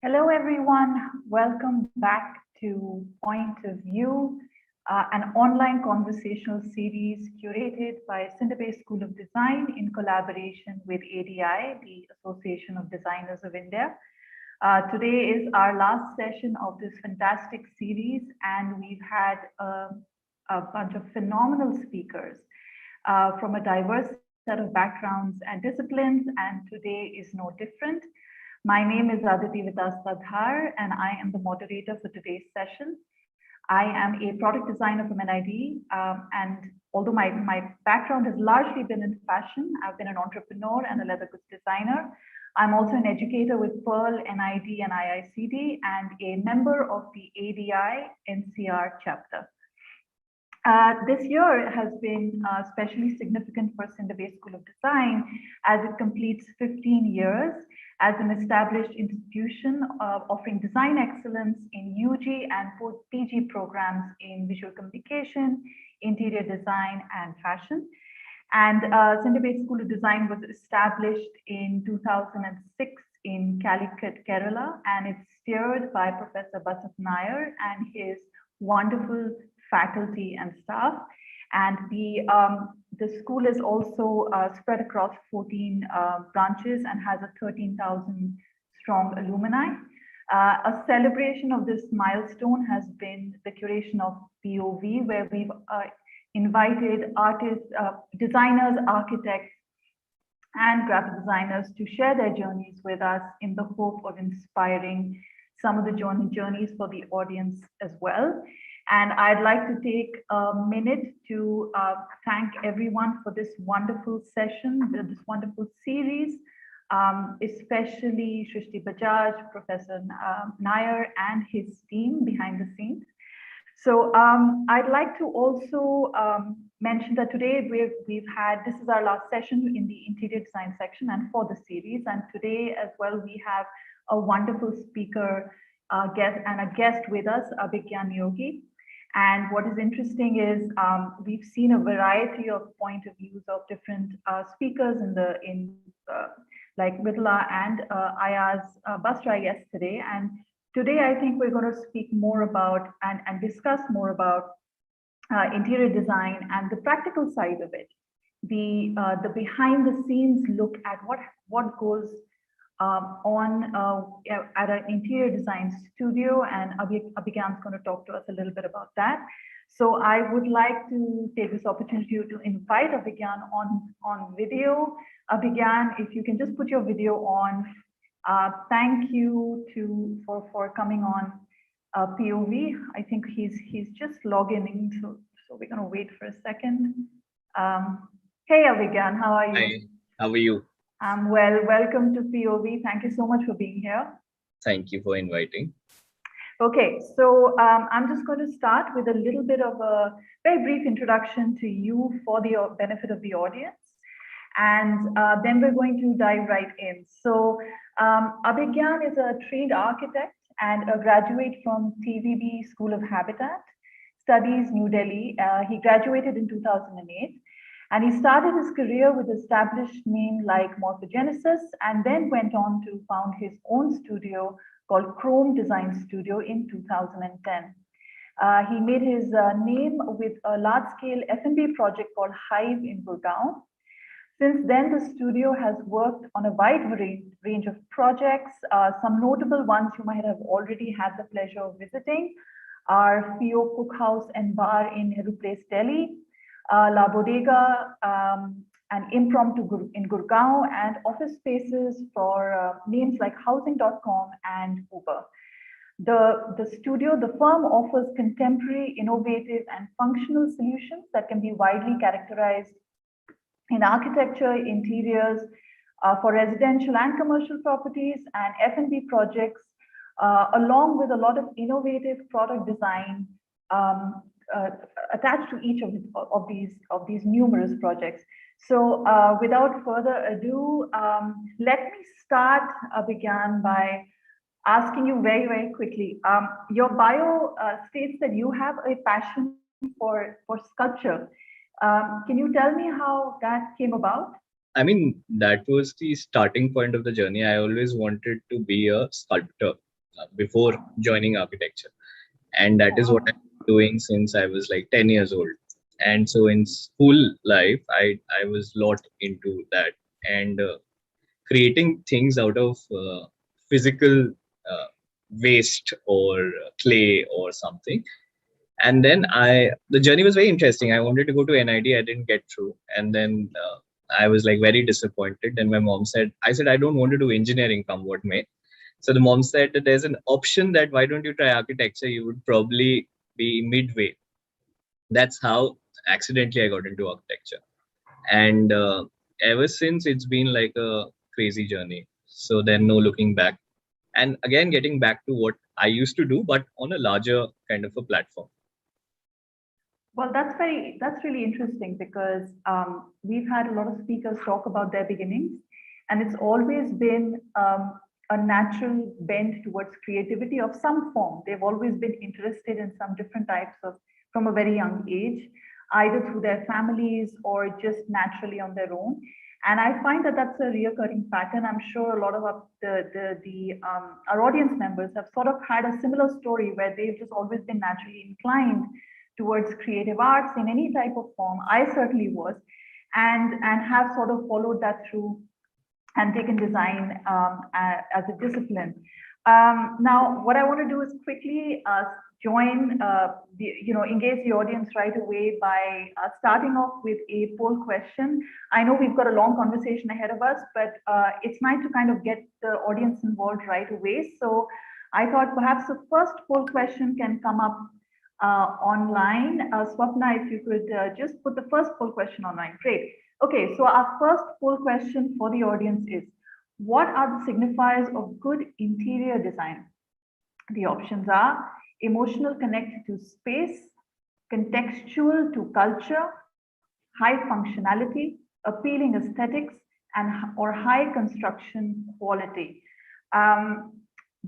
Hello, everyone. Welcome back to Point of View, an online conversational series curated by Bay School of Design in collaboration with ADI, the Association of Designers of India. Today is our last session of this fantastic series, and we've had a bunch of phenomenal speakers from a diverse set of backgrounds and disciplines, and today is no different. My name is Aditi Vitas-Tadhar, and I am the moderator for today's session. I am a product designer from NID, and although my background has largely been in fashion, I've been an entrepreneur and a leather goods designer. I'm also an educator with Pearl, NID, and IICD, and a member of the ADI NCR chapter. This year has been especially significant for Bay School of Design as it completes 15 years as an established institution offering design excellence in UG and PG programs in visual communication, interior design, and fashion. And Bay School of Design was established in 2006 in Calicut, Kerala, and it's steered by Professor Basant Nair and his wonderful faculty and staff. And the school is also spread across 14 branches and has a 13,000 strong alumni. A celebration of this milestone has been the curation of B.O.B, where we've invited artists, designers, architects, and graphic designers to share their journeys with us in the hope of inspiring some of the journeys for the audience as well. And I'd like to take a minute to thank everyone for this wonderful session, this wonderful series, especially Shrishti Bajaj, Professor Nair, and his team behind the scenes. So I'd like to also mention that today we've had, this is our last session in the interior design section and for the series. And today as well, we have a wonderful speaker guest with us, Abhigyan Neogi. And what is interesting is we've seen a variety of point of views of different speakers like Vidla and Ayaz Basra yesterday. And today I think we're going to speak more about and discuss more about interior design and the practical side of it, the behind the scenes look at what goes on at an interior design studio, and Abhigyan's going to talk to us a little bit about that. So I would like to take this opportunity to invite Abhigyan on video. Abhigyan, if you can just put your video on. Thank you for coming on POV. I think he's just logging in, so we're going to wait for a second. Hey Abhigyan, how are you? Hi, how are you? Well, welcome to POV. Thank you so much for being here. Thank you for inviting. Okay, so I'm just going to start with a little bit of a very brief introduction to you for the benefit of the audience. And then we're going to dive right in. So Abhigyan is a trained architect and a graduate from TVB School of Habitat, studies New Delhi. He graduated in 2008. And he started his career with established names like Morphogenesis, and then went on to found his own studio called Chrome Design Studio in 2010. He made his name with a large-scale F&B project called Hive in Gurgaon. Since then, the studio has worked on a wide range of projects. Some notable ones you might have already had the pleasure of visiting are FIO Cookhouse and Bar in Nehru Place, Delhi, La Bodega, and Impromptu in Gurgaon, and office spaces for names like Housing.com and Uber. The firm offers contemporary, innovative, and functional solutions that can be widely characterized in architecture, interiors, for residential and commercial properties, and F&B projects, along with a lot of innovative product design attached to each of these numerous projects. So without further ado, let me start, Abhigyan, by asking you very, very quickly. Your bio states that you have a passion for sculpture. Can you tell me how that came about? I mean, that was the starting point of the journey. I always wanted to be a sculptor. before joining architecture. And that is what Wow. I'm doing since I was like 10 years old. And so in school life, I was lot into that and creating things out of physical uh, waste or clay or something. And then the journey was very interesting. I wanted to go to NIT, I didn't get through. And then I was like very disappointed. And my mom said, I said, I don't want to do engineering, come what may. So the mom said that there's an option that why don't you try architecture? You would probably be midway. That's how accidentally I got into architecture. And ever since it's been like a crazy journey. So then no looking back. And again, getting back to what I used to do, but on a larger kind of a platform. Well, that's really interesting because we've had a lot of speakers talk about their beginnings, and it's always been a natural bent towards creativity of some form. They've always been interested in some different types of from a very young age, either through their families or just naturally on their own. And I find that that's a reoccurring pattern. I'm sure a lot of our audience members have sort of had a similar story where they've just always been naturally inclined towards creative arts in any type of form. I certainly was, and have sort of followed that through and taken design as a discipline. Now, what I want to do is quickly join, engage the audience right away by starting off with a poll question. I know we've got a long conversation ahead of us, but it's nice to kind of get the audience involved right away. So I thought perhaps the first poll question can come up online. Swapna, if you could just put the first poll question online. Great. Okay, so our first poll question for the audience is, what are the signifiers of good interior design? The options are emotional connect to space, contextual to culture, high functionality, appealing aesthetics, and or high construction quality. Um,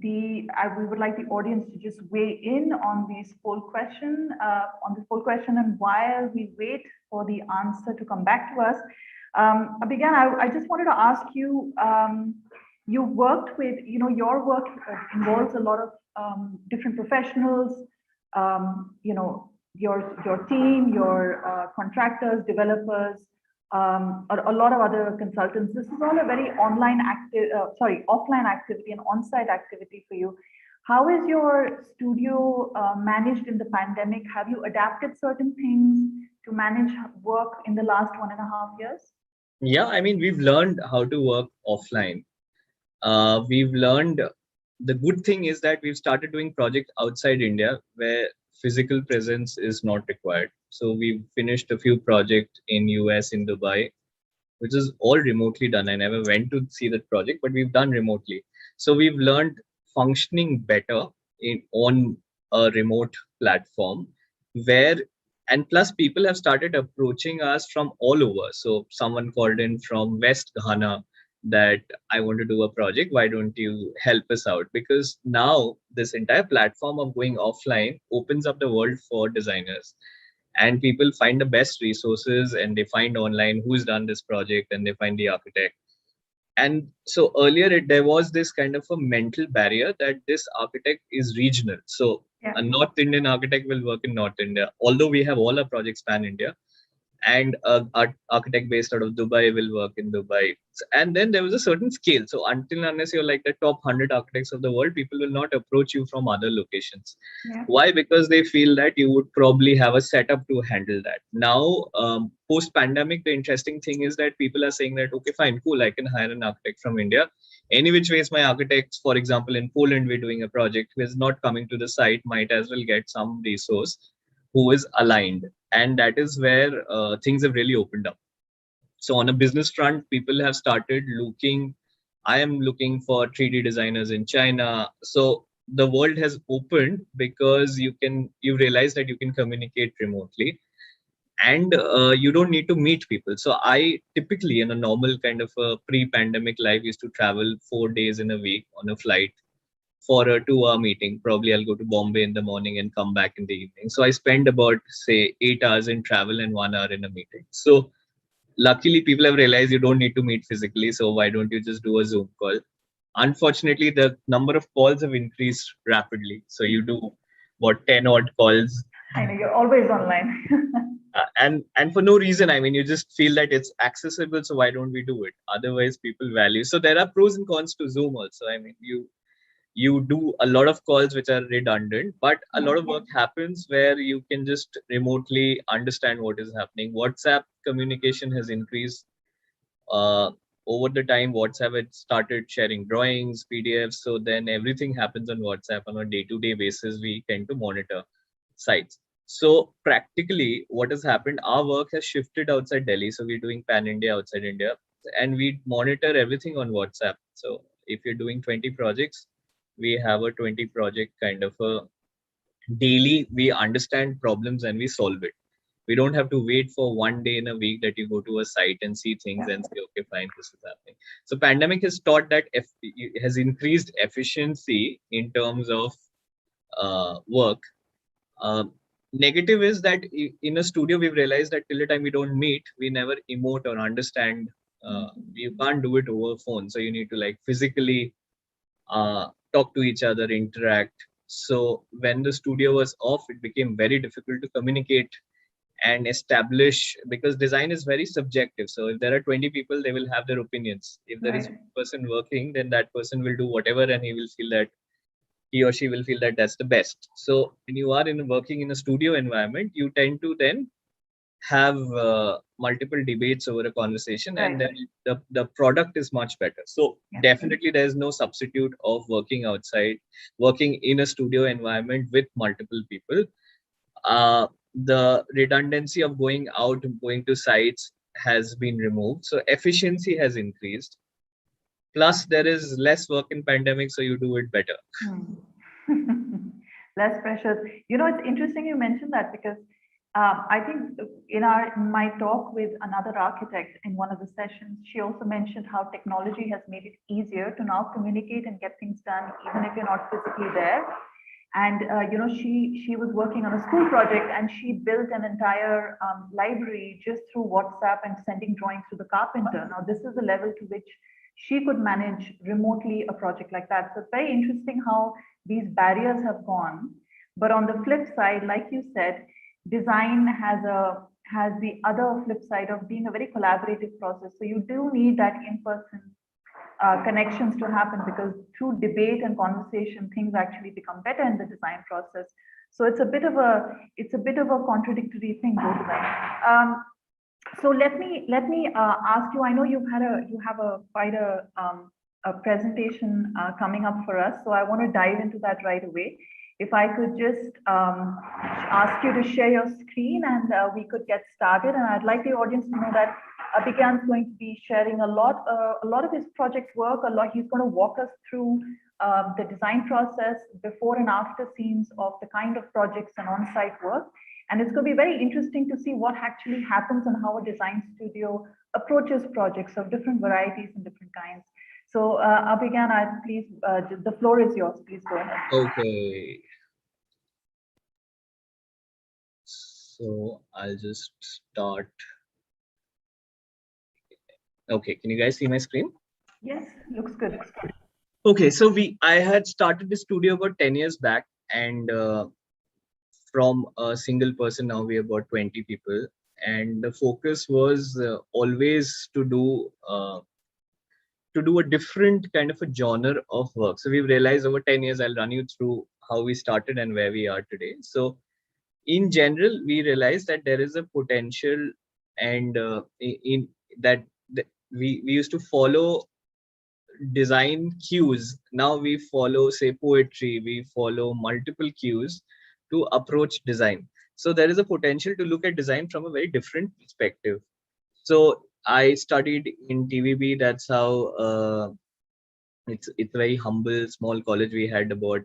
we would like the audience to just weigh in on this poll question, and while we wait for the answer to come back to us, Abhigyan, I just wanted to ask you. You worked with, your work involves a lot of different professionals. Your team, your contractors, developers, a lot of other consultants. This is all a very offline activity and on-site activity for you. How is your studio managed in the pandemic? Have you adapted certain things to manage work in the last 1.5 years? Yeah, I mean, we've learned how to work offline. We've learned the good thing is that we've started doing projects outside India where physical presence is not required. So we've finished a few projects in US, in Dubai, which is all remotely done. I never went to see that project, but we've done remotely. So we've learned functioning better on a remote platform where, and plus people have started approaching us from all over. So someone called in from West Ghana that I want to do a project. Why don't you help us out? Because now this entire platform of going offline opens up the world for designers, and people find the best resources and they find online who's done this project and they find the architect. And so earlier there was this kind of a mental barrier that this architect is regional. So Yeah. a North Indian architect will work in North India, although we have all our projects pan India, and an architect based out of Dubai will work in Dubai. And then there was a certain scale. So until unless you're like the top 100 architects of the world, people will not approach you from other locations. Yeah. Why? Because they feel that you would probably have a setup to handle that. Now, post pandemic, the interesting thing is that people are saying that, okay, fine, cool, I can hire an architect from India. Any which ways, my architects, for example, in Poland, we're doing a project who is not coming to the site, might as well get some resource who is aligned. And that is where things have really opened up. So on a business front, people have started looking. I am looking for 3D designers in China. So the world has opened because you realize that you can communicate remotely, and you don't need to meet people. So I typically, in a normal kind of a pre-pandemic life, used to travel 4 days in a week on a flight for a 2 hour meeting. Probably I'll go to Bombay in the morning and come back in the evening. So I spend about, say, 8 hours in travel and 1 hour in a meeting. So luckily, people have realized you don't need to meet physically. So why don't you just do a Zoom call? Unfortunately, the number of calls have increased rapidly. So you do what 10 odd calls, I know you're always online. and for no reason. I mean, you just feel that it's accessible, so why don't we do it? Otherwise, people value. So there are pros and cons to Zoom also. I mean, you do a lot of calls which are redundant, but a lot of work happens where you can just remotely understand what is happening. WhatsApp communication has increased. uh, Over the time, WhatsApp had started sharing drawings, PDFs. So then everything happens on WhatsApp on a day-to-day basis. We tend to monitor sites. So practically, what has happened, our work has shifted outside Delhi. So we're doing pan India outside India, and we monitor everything on WhatsApp. So if you're doing 20 projects, we have a 20 project kind of a daily. We understand problems and we solve it. We don't have to wait for one day in a week that you go to a site and see things and say, okay, fine, this is happening. So pandemic has taught that has increased efficiency in terms of work. um, Negative is that in a studio we've realized that till the time we don't meet, we never emote or understand. You can't do it over phone, so you need to like physically talk to each other, interact. So when the studio was off, it became very difficult to communicate and establish, because design is very subjective. So if there are 20 people, they will have their opinions. If there is Right. one person working, then that person will do whatever, and he or she will feel that that's the best. So when you are working in a studio environment, you tend to then have multiple debates over a conversation, and Right. then the product is much better. So Yeah. definitely there is no substitute of working outside, working in a studio environment with multiple people. The redundancy of going out, going to sites has been removed. So efficiency has increased. Plus, there is less work in pandemic, so you do it better. Hmm. Less pressures. It's interesting you mentioned that because I think in my talk with another architect in one of the sessions, she also mentioned how technology has made it easier to now communicate and get things done, even if you're not physically there. And she was working on a school project, and she built an entire library just through WhatsApp and sending drawings to the carpenter. Now, this is the level to which she could manage remotely a project like that. So it's very interesting how these barriers have gone. But on the flip side, like you said, design has the other flip side of being a very collaborative process. So you do need that in-person connections to happen, because through debate and conversation, things actually become better in the design process. So it's a bit of a contradictory thing, both of them. So let me ask you. I know you have a quite a presentation coming up for us. So I want to dive into that right away. If I could just ask you to share your screen, and we could get started. And I'd like the audience to know that Abhigyan is going to be sharing a lot of his project work. He's going to walk us through the design process, before and after scenes of the kind of projects and on-site work. And it's going to be very interesting to see what actually happens and how a design studio approaches projects of different varieties and different kinds. So, Abhigyan, the floor is yours. Please go ahead. Okay. So I'll just start. Okay, can you guys see my screen? Yes, looks good. Okay, so I had started the studio about 10 years back, and from a single person, now we're about 20 people. And the focus was always to do a different kind of a genre of work. So we've realized over 10 years, I'll run you through how we started and where we are today. So in general, we realized that there is a potential, and in that we used to follow design cues. Now we follow, say, poetry, we follow multiple cues to approach design. So there is a potential to look at design from a very different perspective. So I studied in TVB. That's how it's a very humble small college. We had about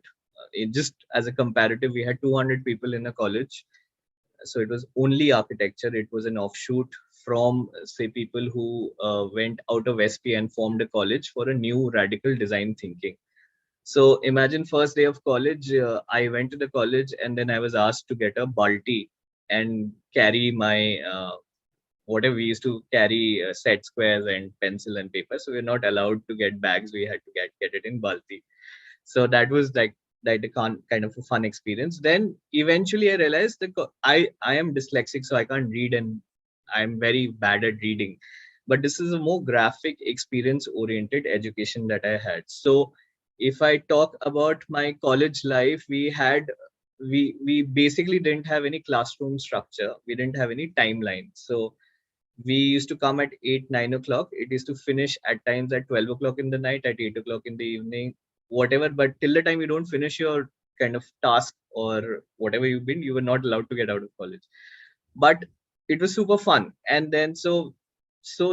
just as a comparative, we had 200 people in a college. So it was only architecture. It was an offshoot from, say, people who went out of SP and formed a college for a new radical design thinking. So imagine first day of college, I went to the college, and then I was asked to get a balti and carry my whatever, we used to carry set squares and pencil and paper. So we're not allowed to get bags. We had to get it in balti. So that was like a kind of a fun experience. Then eventually I realized that I am dyslexic, so I can't read, and I'm very bad at reading. But this is a more graphic experience oriented education that I had. So if I talk about my college life, we basically didn't have any classroom structure. We didn't have any timeline. So we used to come at 8 9 o'clock. It used to finish at times at 12 o'clock in the night, at 8 o'clock in the evening, whatever. But till the time you don't finish your kind of task or whatever you've been, you were not allowed to get out of college. But it was super fun. And then so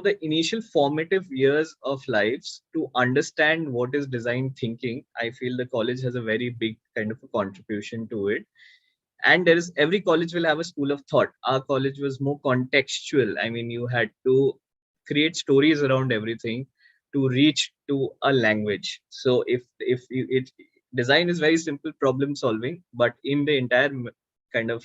the initial formative years of lives to understand what is design thinking, I feel the college has a very big kind of a contribution to it. And there is, every college will have a school of thought. Our college was more contextual. I mean, you had to create stories around everything to reach to a language. So if you, it design is very simple problem solving, but in the entire kind of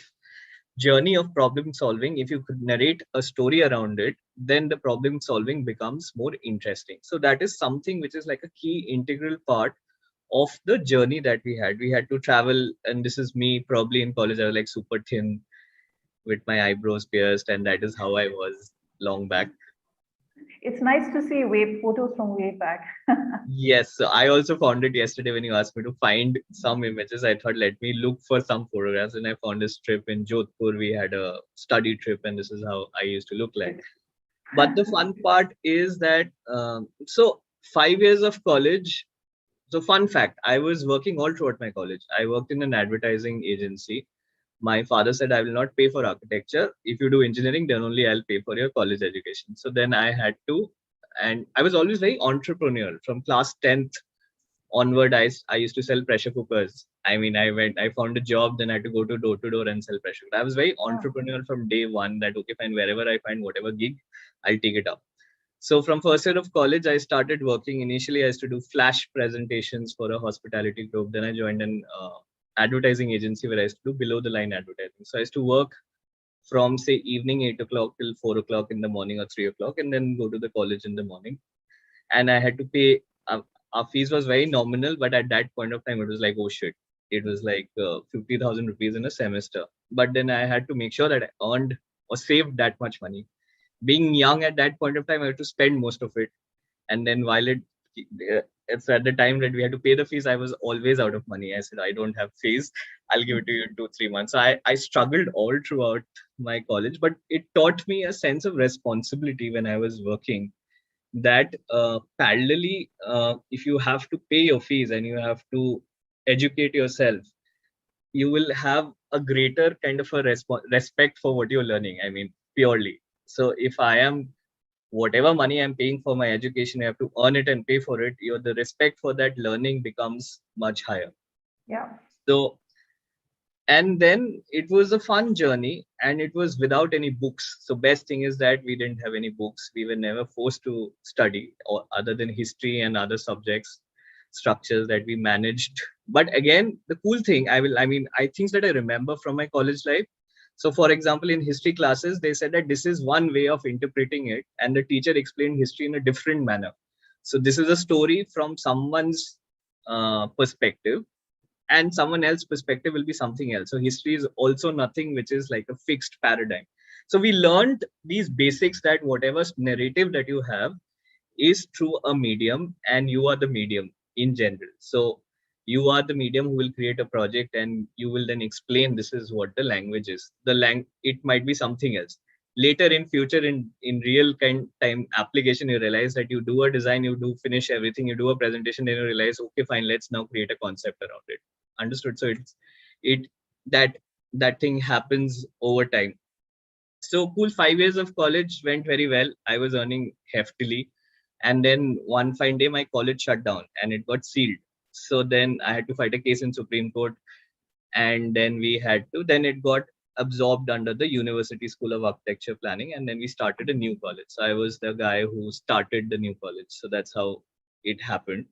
journey of problem solving, if you could narrate a story around it, then the problem solving becomes more interesting. So that is something which is like a key integral part of the journey that we had. We had to travel, and this is me probably in college. I was like super thin with my eyebrows pierced, and that is how I was long back. It's nice to see photos from way back. Yes, so I also found it yesterday when you asked me to find some images. I thought, let me look for some photographs, and I found this trip in Jodhpur. We had a study trip, and this is how I used to look like. But the fun part is that, so 5 years of college. So, fun fact, I was working all throughout my college. I worked in an advertising agency. My father said, I will not pay for architecture. If you do engineering, then only I'll pay for your college education. So then I had to, and I was always very entrepreneurial. From class 10th onward, I used to sell pressure cookers. I mean, I found a job, then I had to door and sell pressure cookers. I was very Wow. entrepreneurial from day one, that, okay, fine, wherever I find whatever gig, I'll take it up. So from first year of college, I started working. Initially, I used to do flash presentations for a hospitality group. Then I joined an advertising agency where I used to do below the line advertising. So I used to work from, say, evening 8 o'clock till 4 o'clock in the morning or 3 o'clock, and then go to the college in the morning. And I had to pay. Our fees was very nominal, but at that point of time, it was like, oh shit, it was like 50,000 rupees in a semester. But then I had to make sure that I earned or saved that much money. Being young at that point of time, I had to spend most of it. And then while it's at the time that we had to pay the fees, I was always out of money. I said, I don't have fees. I'll give it to you in 2 3 months. So I struggled all throughout my college, but it taught me a sense of responsibility when I was working, that parallelly, if you have to pay your fees and you have to educate yourself, you will have a greater kind of a respect for what you're learning. I mean, purely. So if I am, whatever money I'm paying for my education, I have to earn it and pay for it. The respect for that learning becomes much higher. Yeah. So, and then it was a fun journey, and it was without any books. So best thing is that we didn't have any books. We were never forced to study, or other than history and other subjects, structures that we managed. But again, the cool thing, I things that I remember from my college life. So for example, in history classes, they said that this is one way of interpreting it, and the teacher explained history in a different manner. So this is a story from someone's perspective, and someone else's perspective will be something else. So history is also nothing which is like a fixed paradigm. So we learned these basics, that whatever narrative that you have is through a medium, and you are the medium in general. So you are the medium who will create a project, and you will then explain this is what the language is. It might be something else. Later in future, in real kind time application, you realize that you do a design, you do finish everything, you do a presentation, then you realize, okay, fine, let's now create a concept around it. Understood? So it that that thing happens over time. So cool, 5 years of college went very well. I was earning heftily. And then one fine day, my college shut down and it got sealed. So then I had to fight a case in Supreme Court. And then then it got absorbed under the University School of Architecture Planning. And then we started a new college. So I was the guy who started the new college. So that's how it happened.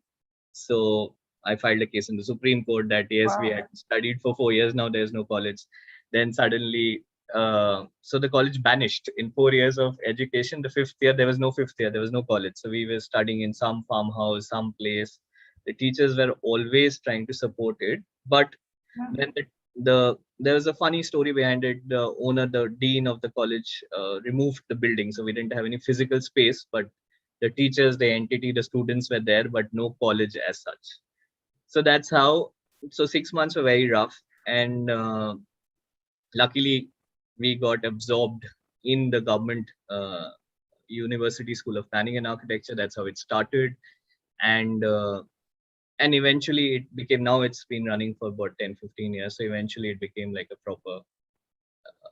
So I filed a case in the Supreme Court that yes, we Wow. had studied for 4 years. Now there's no college. Then suddenly So the college banished in 4 years of education. The fifth year, there was no fifth year, there was no college. So we were studying in some farmhouse, some place. The teachers were always trying to support it. But then there was a funny story behind it. The owner, the dean of the college, removed the building. So we didn't have any physical space, but the teachers, the entity, the students were there, but no college as such. So that's how, so 6 months were very rough. And luckily, we got absorbed in the government University School of Planning and Architecture. That's how it started. And eventually it became, now it's been running for about 10-15 years. So eventually it became like a proper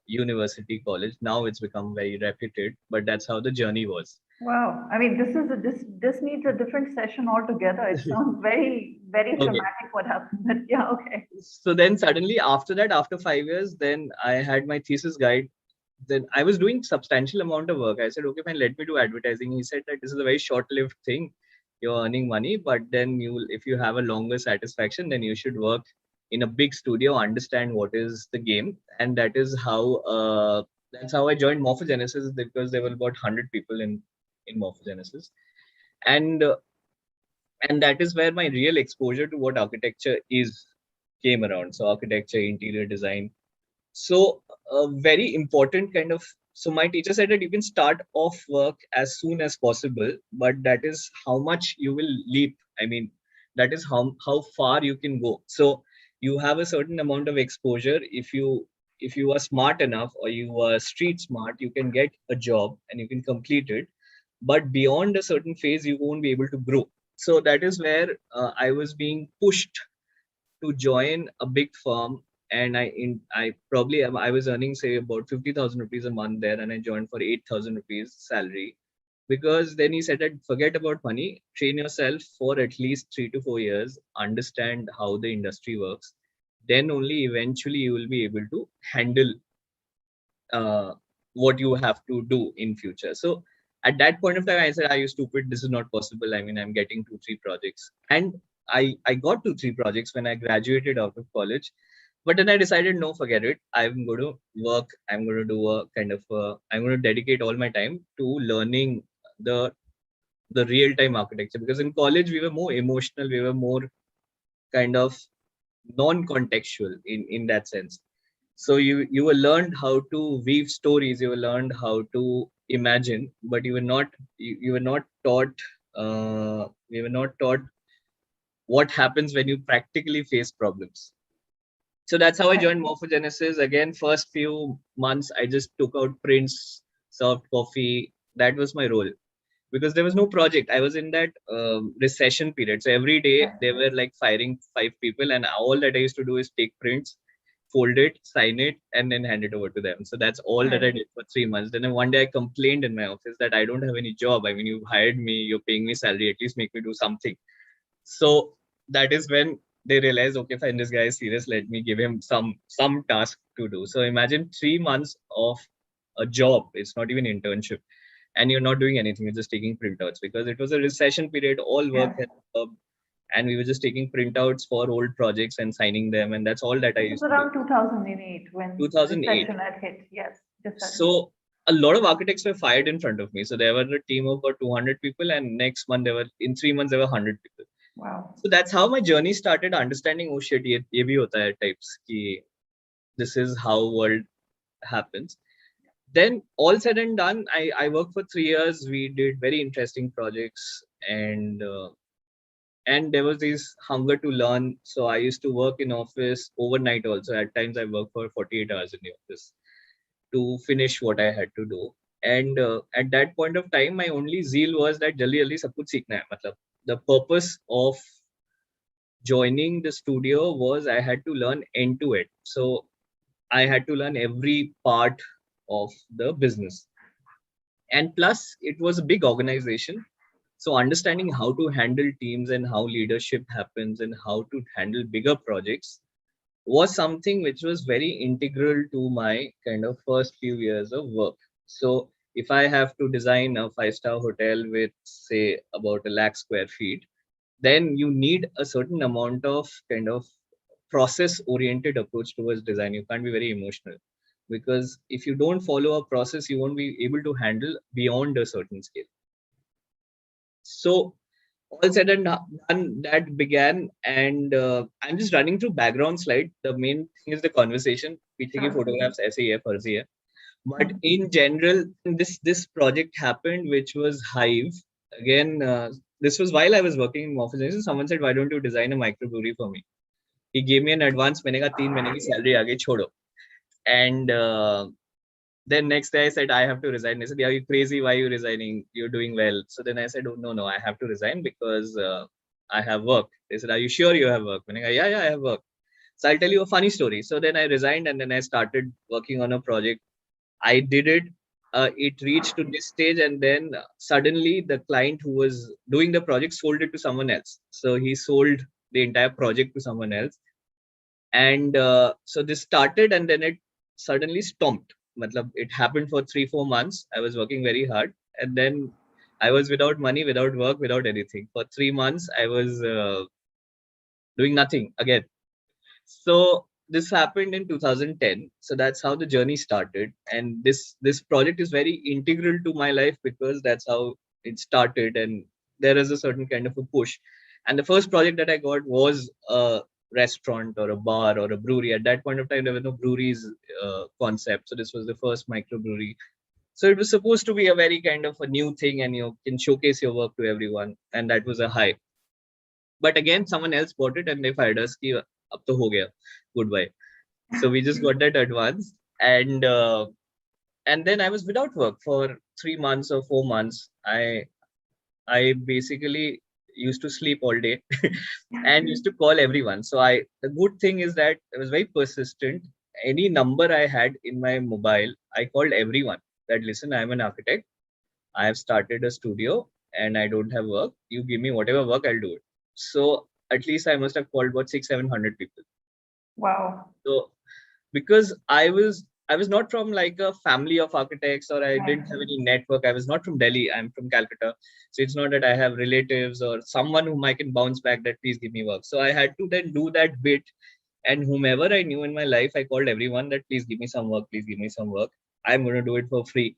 university college. Now it's become very reputed, but that's how the journey was. Wow. I mean, this needs a different session altogether. It sounds very Okay. dramatic what happened. But yeah, okay. So then suddenly after that, after 5 years, then I had my thesis guide. Then I was doing substantial amount of work. I said, okay, fine, let me do advertising. He said that this is a very short-lived thing. You're earning money, but then if you have a longer satisfaction, then you should work in a big studio, understand what is the game. And that's how I joined Morphogenesis, because there were about 100 people in Morphogenesis. And that is where my real exposure to what architecture is came around. So architecture, interior design. So a very important kind of, so my teacher said that you can start off work as soon as possible, but that is how much you will leap. I mean, that is how far you can go. So you have a certain amount of exposure. If you are smart enough, or you are street smart, you can get a job and you can complete it. But beyond a certain phase, you won't be able to grow. So that is where I was being pushed to join a big firm. And I was earning, say, about 50,000 rupees a month there, and I joined for 8,000 rupees salary. Because then he said that forget about money, train yourself for at least 3 to 4 years, understand how the industry works. Then only eventually you will be able to handle uh, what you have to do in future. So at that point of time, I said, are you stupid? This is not possible. I mean, I'm getting 2-3 projects. And I got 2-3 projects when I graduated out of college. But then I decided, no, forget it. I'm going to work. I'm going to do a kind of, I'm going to dedicate all my time to learning the the real time architecture. Because in college, we were more emotional. We were more kind of non-contextual in that sense. So you were learned how to weave stories, you were learned how to imagine, but you were not taught we were not taught what happens when you practically face problems. So that's how I joined Morphogenesis. Again, first few months I just took out prints, served coffee. That was my role, because there was no project. I was in that recession period. So every day they were like firing 5 people, and all that I used to do is take prints, fold it, sign it, and then hand it over to them. So that's all that I did for 3 months. Then one day I complained in my office that I don't have any job. I mean, you hired me, you're paying me salary, at least make me do something. So that is when they realized, okay, fine, this guy is serious. Let me give him some task to do. So imagine 3 months of a job. It's not even internship, and you're not doing anything. You're just taking printouts, because it was a recession period. All work had stopped, and we were just taking printouts for old projects and signing them, and that's all that I It was used to do. around 2008 when 2008. recession had hit. Yes, recession. So a lot of architects were fired in front of me. So there were a team of about 200 people, and next month in 3 months there were 100 people. Wow. So that's how my journey started, understanding, oh shit, ye bhi hota hai types ki this is how world happens. Then all said and done, I worked for 3 years. We did very interesting projects, and there was this hunger to learn. So I used to work in office overnight also. At times I worked for 48 hours in the office to finish what I had to do. And at that point of time, my only zeal was that jaldi jaldi sab kuch seekhna hai. Matlab, the purpose of joining the studio was I had to learn end to end. So I had to learn every part of the business. And plus, it was a big organization. So understanding how to handle teams and how leadership happens and how to handle bigger projects was something which was very integral to my kind of first few years of work. So if I have to design a 5-star hotel with, say, about a lakh square feet, then you need a certain amount of kind of process oriented approach towards design. You can't be very emotional, because if you don't follow a process, you won't be able to handle beyond a certain scale. So all said and done, that began, and I'm just running through background slide. The main thing is the conversation. पीछे की photographs ऐसे ही है, फर्जी है. But in general, this project happened, which was Hive. Again, this was while I was working in office. Someone said, "Why don't you design a microbrewery for me?" He gave me an advance. मैंने कहा 3 महीने की salary आ गई, छोड़ो. And then next day I said, I have to resign. They said, "Are you crazy? Why are you resigning? You're doing well." So then I said, "Oh, no, I have to resign because I have work." They said, "Are you sure you have work?" Yeah, I have work. So I'll tell you a funny story. So then I resigned and then I started working on a project. I did it. It reached to this stage, and then suddenly the client who was doing the project sold it to someone else. So he sold the entire project to someone else. And so this started, and then it suddenly stopped. Matlab, it happened for 3-4 months. I was working very hard, and then I was without money, without work, without anything. For 3 months, I was doing nothing again. So this happened in 2010. So that's how the journey started, and this project is very integral to my life because that's how it started, and there is a certain kind of a push. And the first project that I got was a restaurant or a bar or a brewery. At that point of time, there were no breweries concept. So this was the first microbrewery. So it was supposed to be a very kind of a new thing, and you can showcase your work to everyone, and that was a hype. But again, someone else bought it and they fired us. Ki, ab to ho gaya. Goodbye. So we just got that advance, and then I was without work for 3 months or 4 months. I basically used to sleep all day and used to call everyone. So the good thing is that I was very persistent. Any number I had in my mobile, I called everyone that, "Listen, I'm an architect. I have started a studio and I don't have work. You give me whatever work, I'll do it." So at least I must have called about 600-700 people. Wow. So because I was not from like a family of architects, or I didn't have any network. I was not from Delhi. I'm from Calcutta. So it's not that I have relatives or someone whom I can bounce back that please give me work. So I had to then do that bit. And whomever I knew in my life, I called everyone that please give me some work, please give me some work. I'm going to do it for free,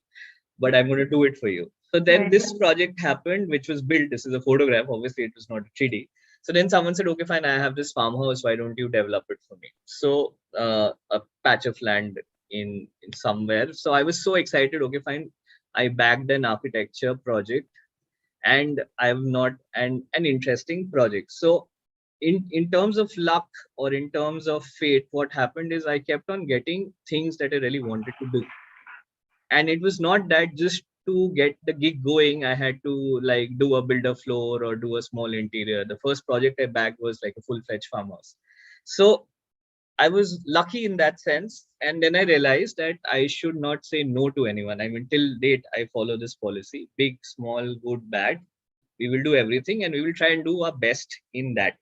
but I'm going to do it for you. So then this project happened, which was built. This is a photograph. Obviously, it was not a 3D. So then someone said, "Okay, fine, I have this farmhouse. Why don't you develop it for me?" So a patch of land in somewhere. So I was so excited. Okay, fine. I backed an architecture project, and I'm not an interesting project. So in terms of luck or in terms of fate, what happened is I kept on getting things that I really wanted to do. And it was not that just to get the gig going, I had to like do a builder floor or do a small interior. The first project I backed was like a full-fledged farmhouse. So I was lucky in that sense. And then I realized that I should not say no to anyone. I mean, till date, I follow this policy: big, small, good, bad. We will do everything and we will try and do our best in that.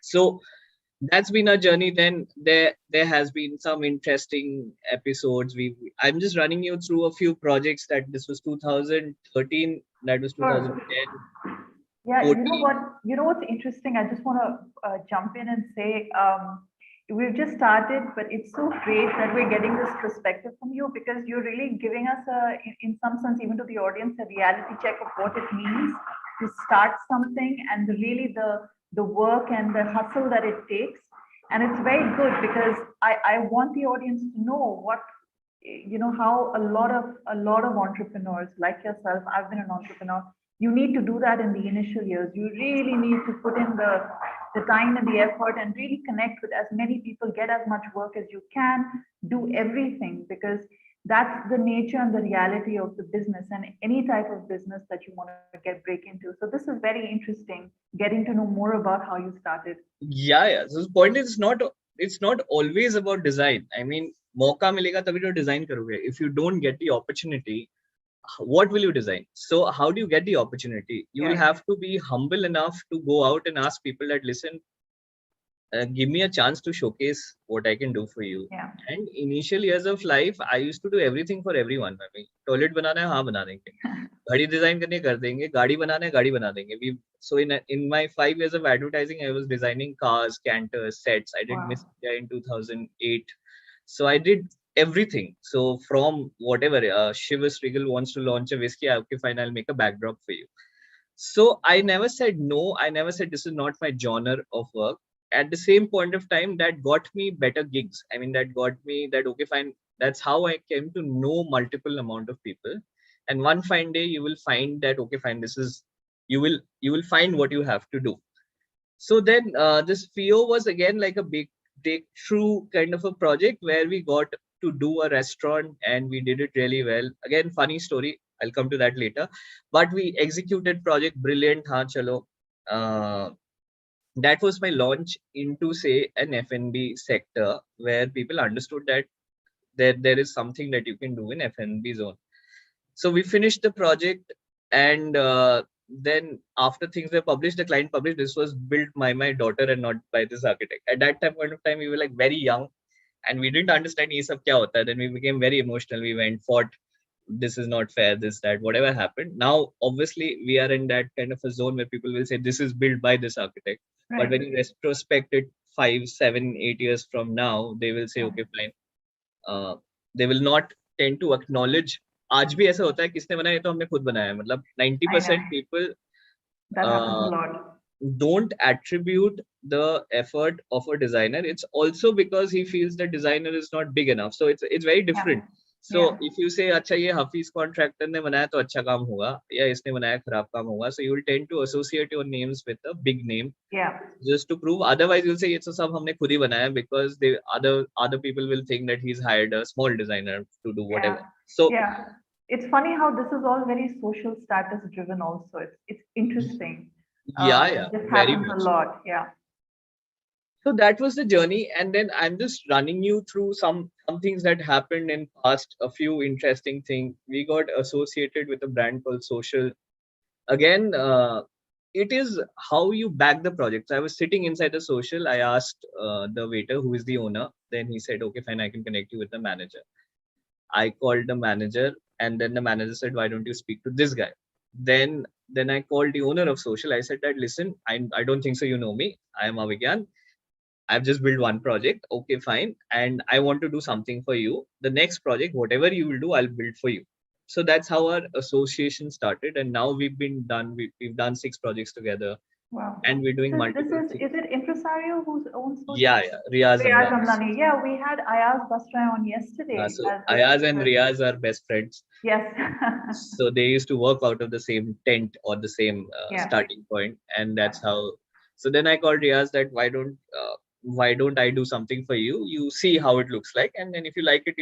So that's been our journey. Then there has been some interesting episodes. I'm just running you through a few projects. That this was 2013, that was 2010. Yeah, 14. You know what's interesting? I just want to jump in and say we've just started, but it's so great that we're getting this perspective from you, because you're really giving us in some sense, even to the audience, a reality check of what it means to start something, and really the work and the hustle that it takes. And it's very good because I want the audience to know what, how a lot of entrepreneurs like yourself, I've been an entrepreneur, you need to do that in the initial years. You really need to put in the time and the effort and really connect with as many people, get as much work as you can, do everything, because that's the nature and the reality of the business and any type of business that you want to break into. So this is very interesting, getting to know more about how you started. Yeah. So the point is, it's not always about design. I mean, मौका मिलेगा तभी तो design करोगे. If you don't get the opportunity, what will you design? So how do you get the opportunity? You will have to be humble enough to go out and ask people that, "Listen, give me a chance to showcase what I can do for you." And initial years of life, I used to do everything for everyone. I mean, toilet बनाना है, हाँ बना देंगे. घड़ी design करनी कर देंगे. गाड़ी बनाना है, गाड़ी बना देंगे. So in my 5 years of advertising, I was designing cars, canters, sets. I did Miss India in 2008. So I did everything. So from whatever, Shivas Regal wants to launch a whiskey, okay, fine, I'll make a backdrop for you. So I never said no. I never said this is not my genre of work. At the same point of time, that got me better gigs. I mean, that got me that, okay, fine. That's how I came to know multiple amount of people. And one fine day, you will find that, okay, fine, this is, you will find what you have to do. So then this FIO was again like a big breakthrough kind of a project where we got to do a restaurant and we did it really well. Again, funny story. I'll come to that later. But we executed project brilliant. Haan, chalo. Uh, that was my launch into say an F&B sector where people understood that there is something that you can do in F&B zone. So we finished the project, and then after things were published, the client published this was built by my daughter and not by this architect. At that time point of time, we were like very young and we didn't understand ye sab kya hota hai. Then we became very emotional. We went, fought, this is not fair, this, that, whatever happened. Now, obviously, we are in that kind of a zone where people will say this is built by this architect. Right. But when you retrospect it 5, 7, 8 years from now, they will say, okay, fine. They will not tend to acknowledge. आज भी ऐसा होता है किसने बनाया तो हमने खुद बनाया मतलब 90% people that happens a lot. Don't attribute the effort of a designer. It's also because he feels the designer is not big enough. So it's very different. So if you say अच्छा ये हाफिज contractor ने बनाया तो अच्छा काम होगा या इसने बनाया खराब काम होगा, so you will tend to associate your names with a big name just to prove. Otherwise you'll say ये तो सब हमने खुद ही बनाया because the other people will think that he's hired a small designer to do whatever. So it's funny how this is all very social status driven also. It's interesting. This happens a lot. So that was the journey, and then I'm just running you through some things that happened in past, a few interesting things. We got associated with a brand called Social. Again, it is how you back the project. So I was sitting inside the Social. I asked the waiter who is the owner. Then he said, okay, fine, I can connect you with the manager. I called the manager, and then the manager said, why don't you speak to this guy? Then I called the owner of Social. I said that, listen, I don't think so you know me. I am Abhigyan. I've just built one project. Okay, fine. And I want to do something for you. The next project, whatever you will do, I'll build for you. So that's how our association started. And now we've done 6 projects together. Wow. And we're doing multiple things. Is it Impresario who owns Social? Yeah, Riaz Amlani. Yeah, we had Ayaz Basra on yesterday. So Ayaz and Riaz are best friends. Yes. So they used to work out of the same tent or the same starting point. And that's how. So then I called Riaz that why don't I do something for you? You see how it looks like. And then if you like it,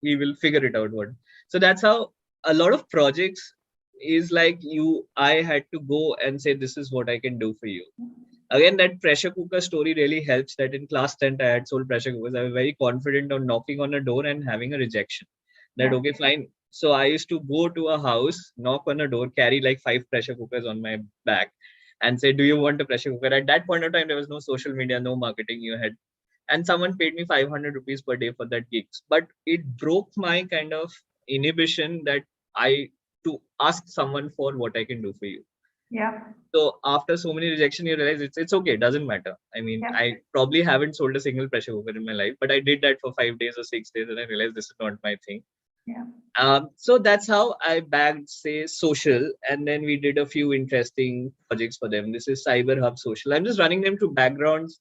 we will figure it out. So that's how a lot of projects is like I had to go and say, this is what I can do for you. Again, that pressure cooker story really helps, that in class 10th, I had sold pressure cookers. I was very confident on knocking on a door and having a rejection. That, okay, fine. So I used to go to a house, knock on a door, carry like 5 pressure cookers on my back and say, do you want a pressure cooker? At that point of time, there was no social media, no marketing you had. And someone paid me 500 rupees per day for that gigs. But it broke my kind of inhibition that to ask someone for what I can do for you. Yeah. So after so many rejections, you realize it's okay. It doesn't matter. I mean, I probably haven't sold a single pressure cooker in my life, but I did that for 5 days or 6 days, and I realized this is not my thing. So that's how I bagged, say, Social, and then we did a few interesting projects for them. This is Cyber Hub Social. I'm just running them through backgrounds,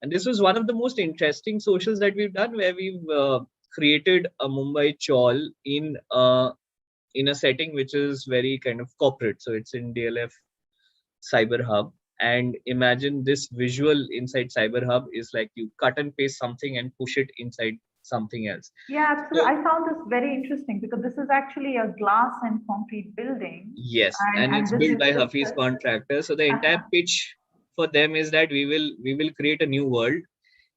and this was one of the most interesting socials that we've done, where we've created a Mumbai chawl in a setting which is very kind of corporate. So it's in DLF Cyber Hub. And imagine this visual inside Cyber Hub is like you cut and paste something and push it inside something else. Yeah, absolutely. So, I found this very interesting because this is actually a glass and concrete building. Yes, and it's built by Hafiz contractors. So the entire pitch for them is that we will create a new world,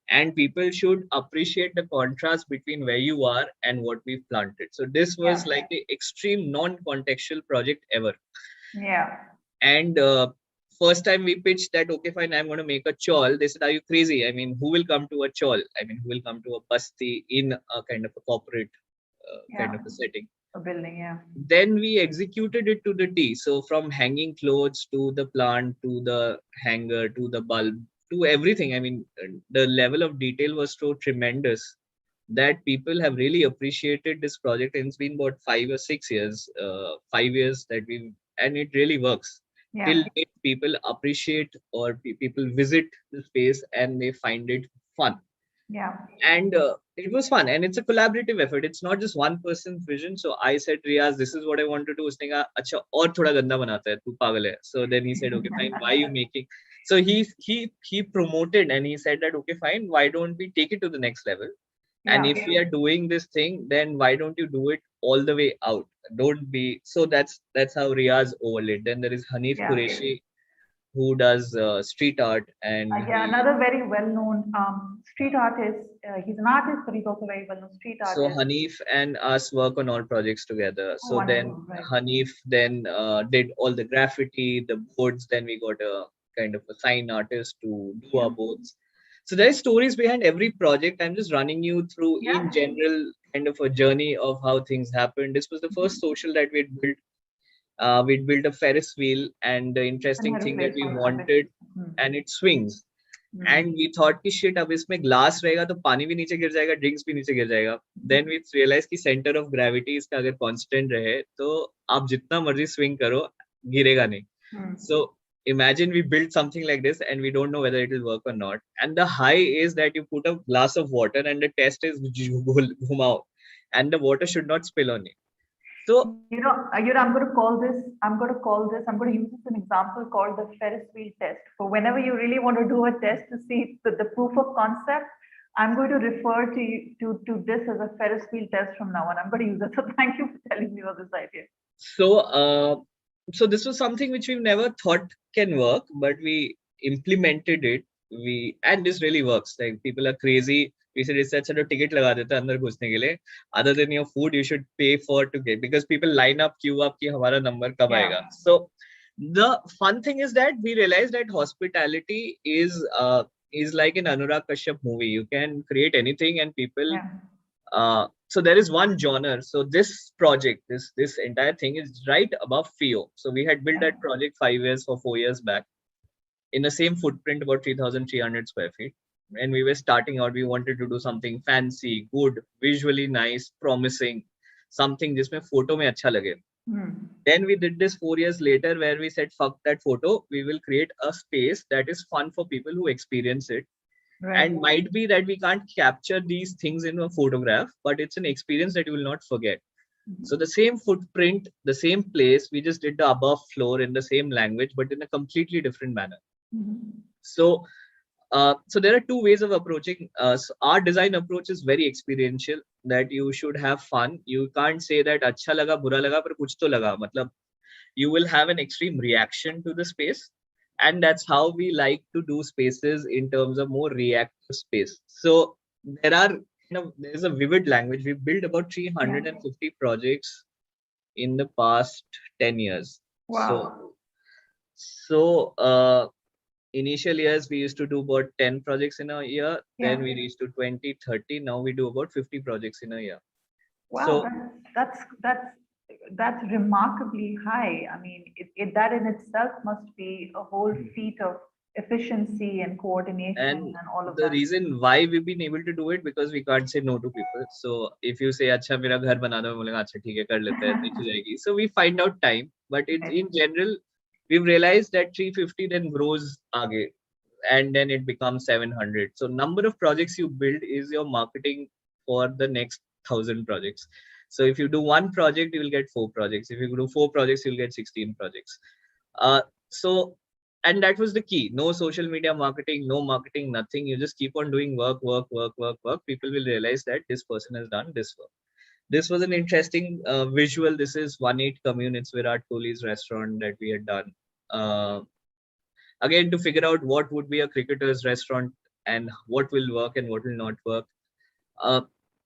and people should appreciate the contrast between where you are and what we've planted. So this was like the extreme non-contextual project ever. Yeah. And first time we pitched that, okay, fine, I'm going to make a chawl. They said, are you crazy? I mean, who will come to a chawl? I mean, who will come to a basti in a kind of a corporate kind of a setting? A building, yeah. Then we executed it to the T. So from hanging clothes to the plant, to the hanger, to the bulb, to everything. I mean, the level of detail was so tremendous that people have really appreciated this project, and it's been about 5 or 6 years, 5 years that and it really works. Yeah. Till date, people appreciate or people visit the space and they find it fun. Yeah. And it was fun, and it's a collaborative effort. It's not just one person's vision. So I said, Riaz, this is what I want to do. Usne kaha, acha aur thoda ganda banata hai, tu pagal hai. So then he said, okay fine, why are you making? So he promoted, and he said that okay fine, why don't we take it to the next level? And Yeah. if we are doing this thing, then why don't you do it all the way out? Don't be so. That's how Riaz overlaid. Then there is Hanif Yeah. Qureshi, who does street art, and Yeah, another very well-known street artist. He's an artist, but he's also very well-known street so artist. Hanif and us work on all projects together. Oh, So then wonderful, right? Hanif then did all the graffiti, the boards. Then we got a kind of a sign artist to do our boards. So there's stories behind every project. I'm just running you through Yeah. in general kind of a journey of how things happened. This was the first social that we'd built. We'd built a Ferris wheel, and the interesting Another thing that place we for wanted, Hmm. and it swings. And we thought कि shit, अब इसमें glass रहेगा तो पानी भी नीचे गिर जाएगा, drinks भी नीचे गिर जाएगा. Then we realized कि center of gravity इसका अगर constant रहे तो आप जितना मर्जी swing करो गिरेगा नहीं. So imagine we built something like this and we don't know whether it will work or not. And the high is that you put a glass of water and the test is घुमाओ, and the water should not spill on you. So I'm going to call this. I'm going to use this as an example called the Ferris wheel test. For whenever you really want to do a test to see the proof of concept, I'm going to refer to this as a Ferris wheel test from now on. I'm going to use it. So thank you for telling me about this idea. So this was something which we've never thought can work, but we implemented it. And this really works. Like, people are crazy. We said it's such a ticket लगा देता है अंदर घुसने के लिए. Other than your food, you should pay for to get, because people line up, queue up कि हमारा number कब आएगा. So the fun thing is that we realized that hospitality is like an Anurag Kashyap movie. You can create anything and people. So there is one genre. So this project, this entire thing is right above FIO. So we had built that project 5 years or 4 years back in the same footprint, about 3,300 square feet. And we were starting out, we wanted to do something fancy, good, visually nice, promising, something जिसमें photo में अच्छा लगे. Then we did this 4 years later, where we said, fuck that photo, we will create a space that is fun for people who experience it. Right. And might be that we can't capture these things in a photograph, but it's an experience that you will not forget. So the same footprint, the same place, we just did the above floor in the same language, but in a completely different manner. So there are two ways of approaching. So our design approach is very experiential, that you should have fun. You can't say that अच्छा लगा, बुरा लगा, पर कुछ तो लगा. मतलब, you will have an extreme reaction to the space. And that's how we like to do spaces in terms of more reactive space. So there's a vivid language. We've built about 350 projects in the past 10 years. Wow. So initial years, we used to do about 10 projects in a year. Then we reached to 20, 30. Now we do about 50 projects in a year. Wow, so that's remarkably high. I mean, that in itself must be a whole feat of efficiency and coordination and all of that. The reason why we've been able to do it, because we can't say no to people. So if you say, "Acha, mera ghar bana do," बोलेगा, "अच्छा ठीक है, कर लेते हैं, नीचे जाएगी." So we find out time, but in general, we've realized that 350 then grows आगे, and then it becomes 700. So number of projects you build is your marketing for the next 1,000 projects. So if you do one project, you will get 4 projects. If you do 4 projects, you'll get 16 projects. And that was the key. No social media marketing, no marketing, nothing. You just keep on doing work. People will realize that this person has done this work. This was an interesting visual. This is 18 Commune. It's Virat Kohli's restaurant that we had done. Again, to figure out what would be a cricketer's restaurant and what will work and what will not work.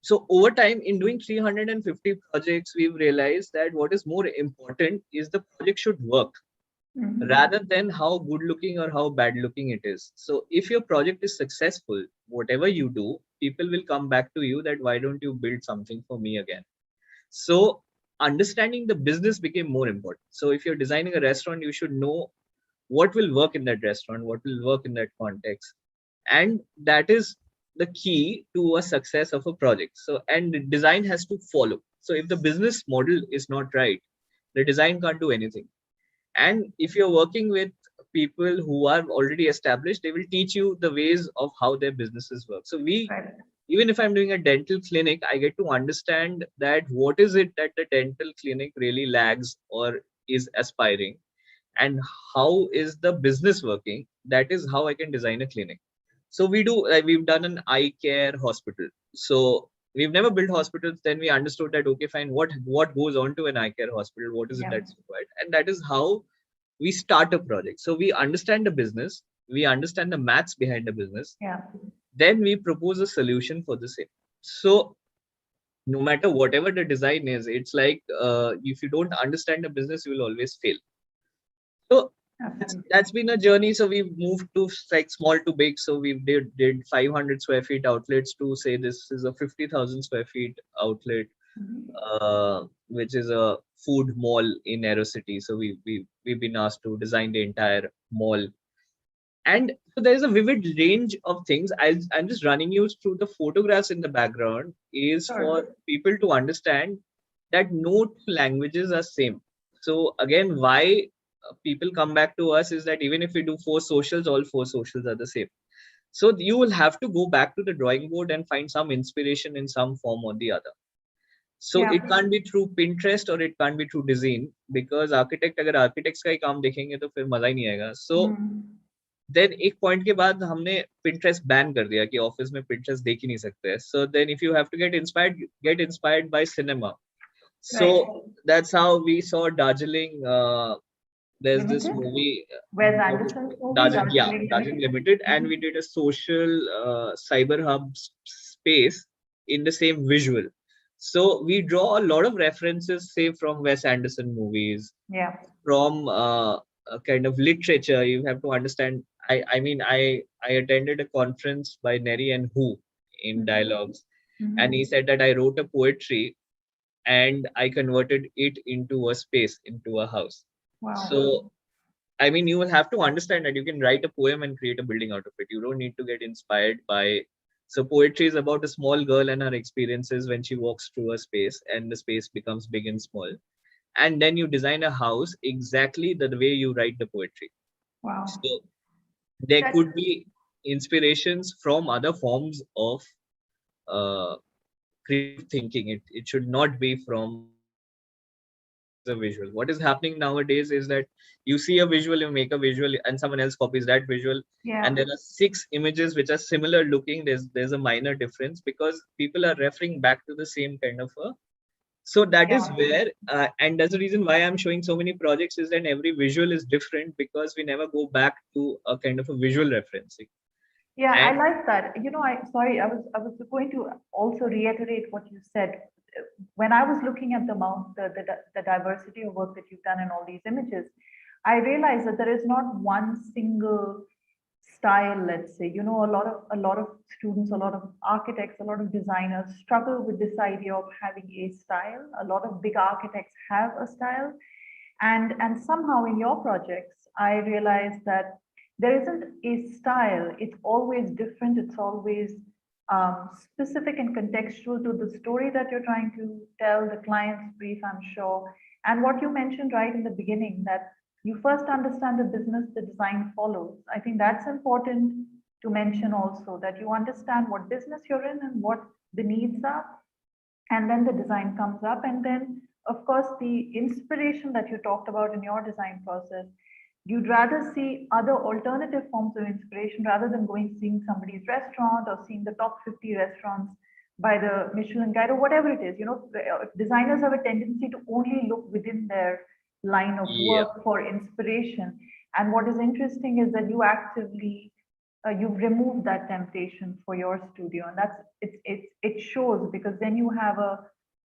So over time, in doing 350 projects, we've realized that what is more important is the project should work, rather than how good looking or how bad looking it is. So if your project is successful, whatever you do, people will come back to you that, why don't you build something for me again? So understanding the business became more important. So if you're designing a restaurant, you should know what will work in that restaurant, what will work in that context. And that is the key to a success of a project. So, and design has to follow. So if the business model is not right, the design can't do anything. And if you're working with people who are already established, they will teach you the ways of how their businesses work. So we, Right. even if I'm doing a dental clinic, I get to understand that what is it that the dental clinic really lags or is aspiring, and how is the business working. That is how I can design a clinic. So we do, like, we've done an eye care hospital. So we've never built hospitals. Then we understood that, okay, fine, what goes on to an eye care hospital, what is it Yeah. that's required, and that is how we start a project. So we understand the business, we understand the maths behind the business, Yeah. then we propose a solution for the same. So no matter whatever the design is, it's like, if you don't understand the business, you will always fail. So Absolutely. that's been a journey. So we've moved to like small to big. So we did 500 square feet outlets to say this is a 50,000 square feet outlet, Mhm. which is a food mall in Aero City. So we've been asked to design the entire mall. And so there's a vivid range of things. I'm just running you through the photographs in the background is Sure. for people to understand that no two languages are same. So again, why people come back to us is that even if we do four socials, all four socials are the same. So you will have to go back to the drawing board and find some inspiration in some form or the other. So Yeah. it can't be through Pinterest or it can't be through design, because architect अगर architects का ही काम देखेंगे तो फिर मजा ही नहीं आएगा. So Mm. Then एक पॉइंट के बाद हमने Pinterest बैन कर दिया कि ऑफिस में Pinterest देख ही नहीं सकते. So then if you have to get inspired by cinema. So Right. that's how we saw Darjeeling. There's this Limited. movie, Where's Anderson's movie? Darjeeling, yeah, Darjeeling Darjeeling Limited. Limited, and we Mhm. did a social cyber hub space in the same visual. So we draw a lot of references, say from Wes Anderson movies, Yeah. from a kind of literature. You have to understand. I attended a conference by Neri and Who in Mhm. dialogues, and he Mhm. said that I wrote a poetry and I converted it into a space, into a house. Wow. So I mean, you will have to understand that you can write a poem and create a building out of it. You don't need to get inspired by. So poetry is about a small girl and her experiences when she walks through a space, and the space becomes big and small, and then you design a house exactly the way you write the poetry. Wow. So there That. could be inspirations from other forms of uh, creative thinking. It should not be from always a visual. What is happening nowadays is that you see a visual, you make a visual, and someone else copies that visual, and Yeah. there are six images which are similar looking. There's a minor difference because people are referring back to the same kind of a. So that is Yeah. where, and that's the reason why I'm showing so many projects is that every visual is different because we never go back to a kind of a visual referencing. Yeah, I And like that. You know, I was going to also reiterate what you said. When I was looking at the amount, the diversity of work that you've done in all these images, I realized that there is not one single style, let's say. You know, a lot of students, a lot of architects, a lot of designers struggle with this idea of having a style. A lot of big architects have a style, and somehow in your projects I realized that there isn't a style. It's always different. It's always specific and contextual to the story that you're trying to tell, the client's brief, I'm sure. And what you mentioned right in the beginning, that you first understand the business, the design follows. I think that's important to mention also, that you understand what business you're in and what the needs are, and then the design comes up. And then of course the inspiration that you talked about in your design process, you'd rather see other alternative forms of inspiration rather than going seeing somebody's restaurant or seeing the top 50 restaurants by the Michelin guide or whatever it is. You know, designers have a tendency to only look within their line of yeah, work for inspiration. And what is interesting is that you actively you've removed that temptation for your studio, and that's it shows, because then you have a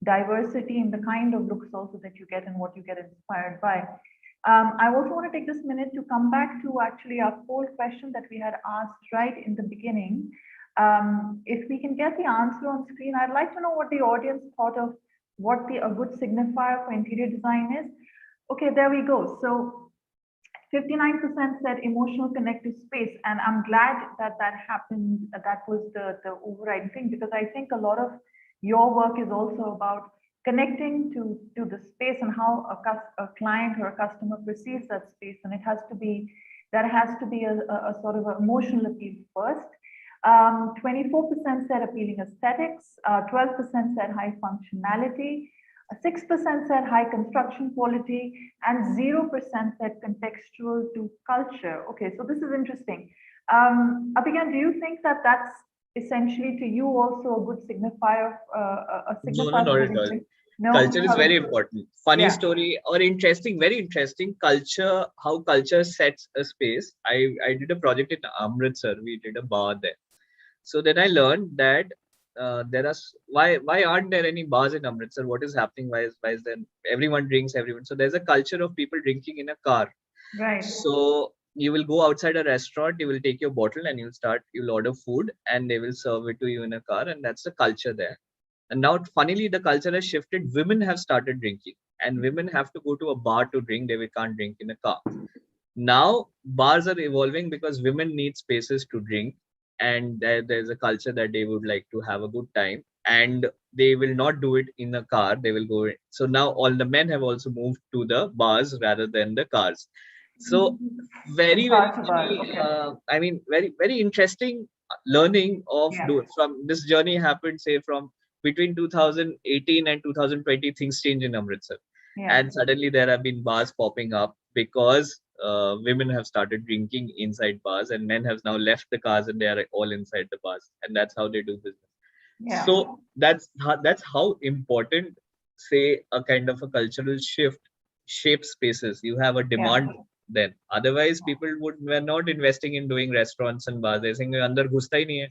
diversity in the kind of looks also that you get and what you get inspired by. I also want to take this minute to come back to actually our poll question that we had asked right in the beginning. If we can get the answer on screen, I'd like to know what the audience thought of what a good signifier for interior design is. Okay, there we go. So 59% said emotional connective space. And I'm glad that that happened. That was the overriding thing, because I think a lot of your work is also about connecting to the space and how a client or a customer perceives that space. And it has to be, that has to be a sort of emotional appeal first. 24% said appealing aesthetics, 12% said high functionality, 6% said high construction quality, and 0% said contextual to culture. Okay, so this is interesting. Abhigyan, do you think that that's essentially to you also a good signifier, a No, no, signifier not for at good all. thing? No, Culture is how very is important. Funny yeah, story or interesting, very interesting culture, how culture sets a space. I did a project in Amritsar. We did a bar there. So then I learned that why aren't there any bars in Amritsar? What is happening? Why is then everyone drinks everyone? So there's a culture of people drinking in a car. right. So you will go outside a restaurant, you will take your bottle and you'll order food and they will serve it to you in a car, and that's the culture there. And now, funnily, the culture has shifted. Women have started drinking, and women have to go to a bar to drink. They can't drink in a car. Now, bars are evolving because women need spaces to drink, and there's a culture that they would like to have a good time, and they will not do it in a car. They will go. So now, all the men have also moved to the bars rather than the cars. So From very car to bar. funny. Okay. I mean, very interesting learning of Yeah. do from this journey happened, say, from between 2018 and 2020. Things change in Amritsar, Yeah. and suddenly there have been bars popping up because women have started drinking inside bars, and men have now left the cars and they are all inside the bars, and that's how they do business. Yeah. So that's how important, say, a kind of a cultural shift shapes spaces. You have a Yeah. demand then. Otherwise, people would were not investing in doing restaurants and bars. They saying अंदर घुसता ही नहीं है,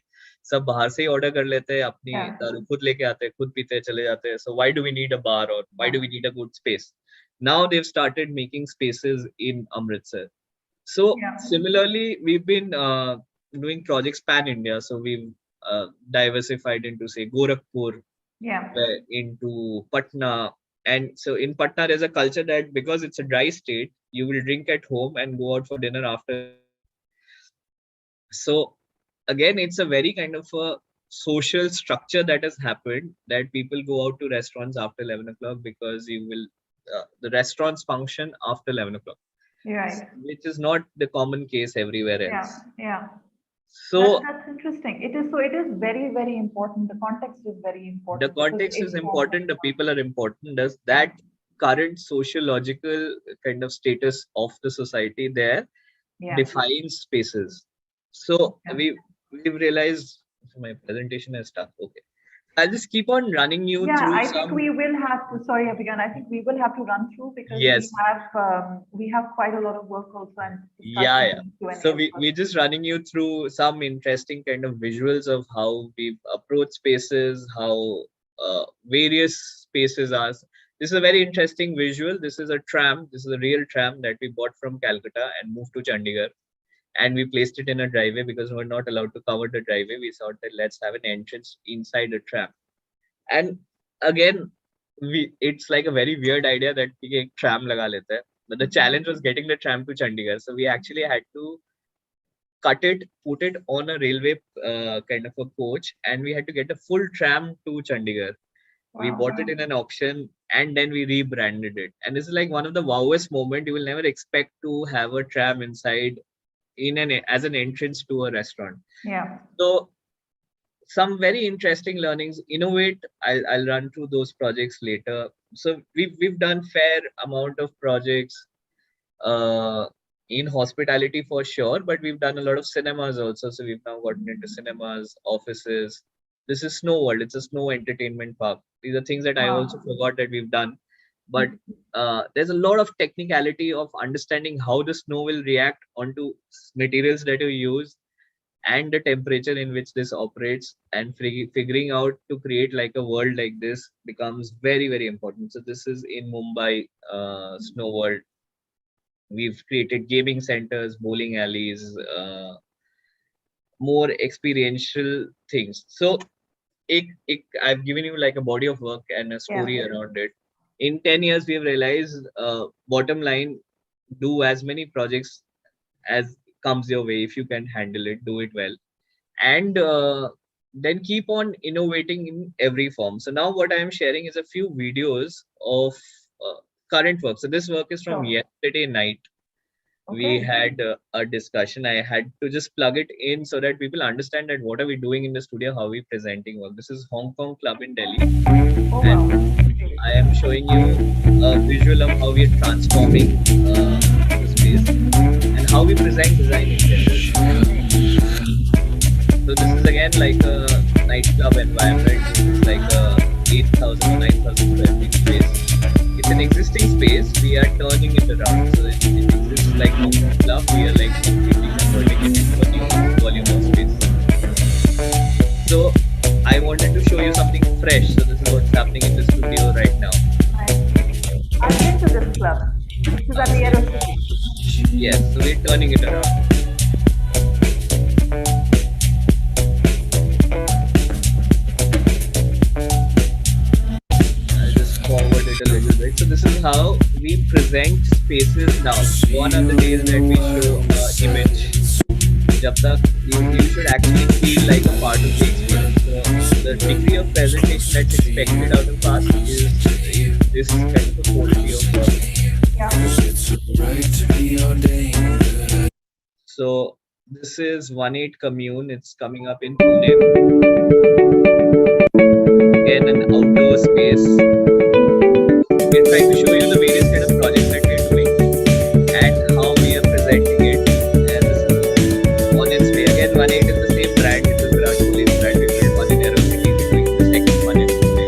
सब बाहर से ही order कर लेते हैं, अपनी Yeah. दारू खुद लेके आते हैं, खुद पीते हैं, चले जाते हैं. So why do we need a bar, or why do we need a good space? Now they've started making spaces in Amritsar. So Yeah. similarly, we've been doing projects pan India. So we've diversified into, say, Gorakhpur, Yeah. into Patna. And so in Patna, there's a culture that because it's a dry state, you will drink at home and go out for dinner after 11 o'clock. So again, it's a very kind of a social structure that has happened, that people go out to restaurants after 11 o'clock because the restaurants function after 11 o'clock, You're right. which is not the common case everywhere Yeah. else. Yeah. So That's interesting. It is so. It is very, very important. The context is very the important because context is it forms. important, the people are important. Does Yeah. that current sociological kind of status of the society there Yeah. defines spaces? So Yeah. we've realized, so my presentation has stuck. Okay. I'll just keep on running you Yeah, through I think some. we will have to. Sorry, Abhigyan. I think we will have to run through because Yes. we have quite a lot of work also and Yeah, discussions yeah. and Q&A So as we're well. just running you through some interesting kind of visuals of how we approach spaces, how various spaces are. This is a very interesting visual. This is a tram. This is a real tram that we bought from Calcutta and moved to Chandigarh. And we placed it in a driveway because we're not allowed to cover the driveway. We thought that let's have an entrance inside a tram. And again, it's like a very weird idea that we एक tram लगा लेते हैं. But the challenge was getting the tram to Chandigarh. So we actually had to cut it, put it on a railway kind of a coach, and we had to get a full tram to Chandigarh. We Wow. bought it in an auction and then we rebranded it. And this is like one of the wowest moment. You will never expect to have a tram inside as an entrance to a restaurant. Yeah. So some very interesting learnings. Innovate. I'll run through those projects later. So we've done fair amount of projects uh, in hospitality for sure, but we've done a lot of cinemas also. So we've now gotten into cinemas, offices. This is Snow World. It's a snow entertainment park. These are things that I also Wow. forgot that we've done. But there's a lot of technicality of understanding how the snow will react onto materials that you use and the temperature in which this operates, and figuring out to create like a world like this becomes very important. So this is in Mumbai, Snow World. We've created gaming centers, bowling alleys, more experiential things. So I've given you like a body of work and a Yeah. story around it. In 10 years, we've realized, bottom line, do as many projects as comes your way. If you can handle it, do it well, and then keep on innovating in every form. So now what I am sharing is a few videos of current work. So this work is from Sure. yesterday night. We Okay. had a discussion. I had to just plug it in so that people understand that what are we doing in the studio, how we presenting work. This is Hong Kong Club in Delhi, Oh, and wow. Great. I am showing you a visual of how we are transforming the space and how we present design in general. So this is again like a nightclub environment. This is like a 8,000 or 9,000 square feet space. It's an existing space. We are turning it around. So it exists like Hong Kong Club. We are like completely converting it into a new volume of space. So I wanted to show you something fresh. So this is what's happening in the studio right now. I've been to this club. This is at the Aero City. Yes, so we're turning it around. I'll just forward it a little bit. So this is how we present spaces now. One of the days that we show image. जब तक you should actually feel like a part of the experience. So the degree of presentation that's expected out of us is this kind of a quality of work. Yeah. So this is 1/8 Commune. It's coming up in Pune. Again, an outdoor space. We're trying to show you the various kind of projects that we're doing and how we are presenting it. And this is on its way. Again, 1/8 is the same brand. It is Virat Kohli's brand. We built one in Aero City. We're doing the second one in Pune.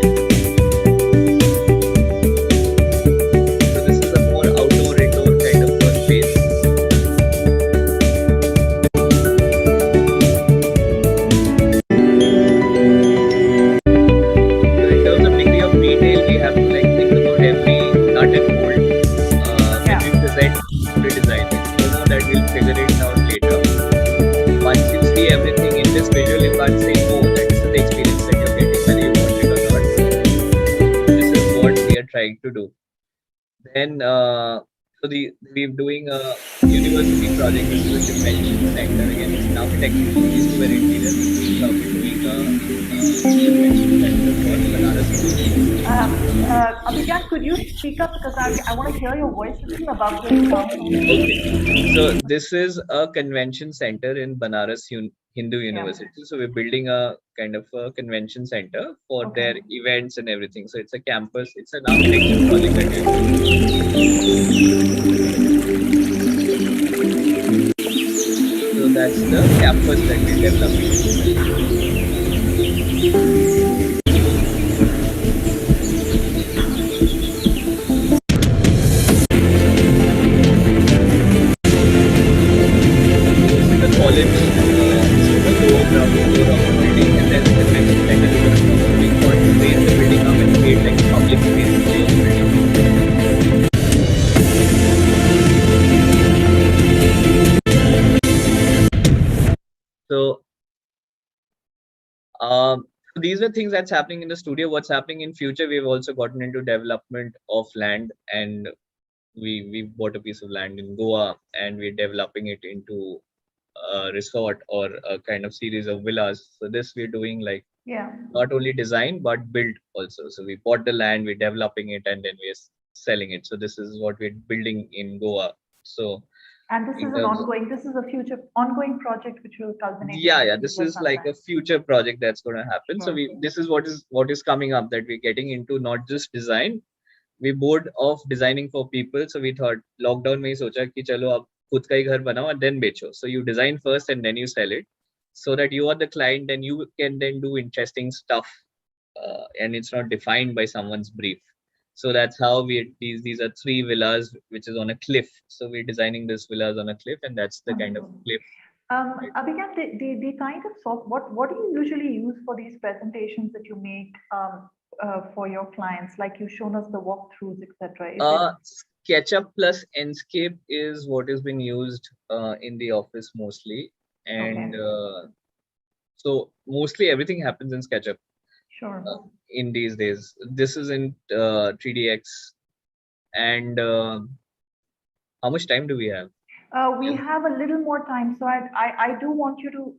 So this is a more outdoor, indoor kind of a space. In terms of degree of detail, we have to like think about every nut and bolt when we present the design. You know that we'll figure it out later. Once you see everything in this visual, you can't say, oh, that is the experience that you're getting, whether you want it or not. This is what we are trying to do. Then, we're doing a university project. This is a convention center. Again, it's an architectural piece to an interior. We're doing a convention center for Banaras. Abhigyan, could you speak up because I want to hear your voice a little above the sound. Okay, so this is a convention center in Banaras Hindu University. So we're building a kind of a convention center for their events and everything. So it's a campus. It's an architecture project that we're doing. So that's the campus that we're developing. College, the lower ground floor of the building, and then the convention center is going to come. So we want to raise the building up and create like a public space below the building. So, these are things that's happening in the studio. What's happening in future? We've also gotten into development of land, and we bought a piece of land in Goa, and we're developing it into a resort or a kind of series of villas. So this we're doing like not only design but build also. So we bought the land, we're developing it, and then we're selling it. So this is what we're building in Goa. So and this is an ongoing, this is a future ongoing project which will culminate. Yeah, this is like a future project that's going to happen. So this is what is coming up, that we're getting into not just design. We bored of designing for people, so we thought lockdown में ही सोचा कि चलो आप खुद का ही घर बनाओ and then बेचो. So you design first and then you sell it, so that you are the client and you can then do interesting stuff, and it's not defined by someone's brief. So that's how these are 3 villas which is on a cliff. So we're designing this villas on a cliff, and that's the kind of cliff. Abhigyan, the kind of what do you usually use for these presentations that you make for your clients? Like you've shown us the walkthroughs, etc. SketchUp plus Enscape is what has been used in the office mostly, and so mostly everything happens in SketchUp. Sure. In these days, this is in 3DX, and How much time do we have? We have a little more time, so I do want you to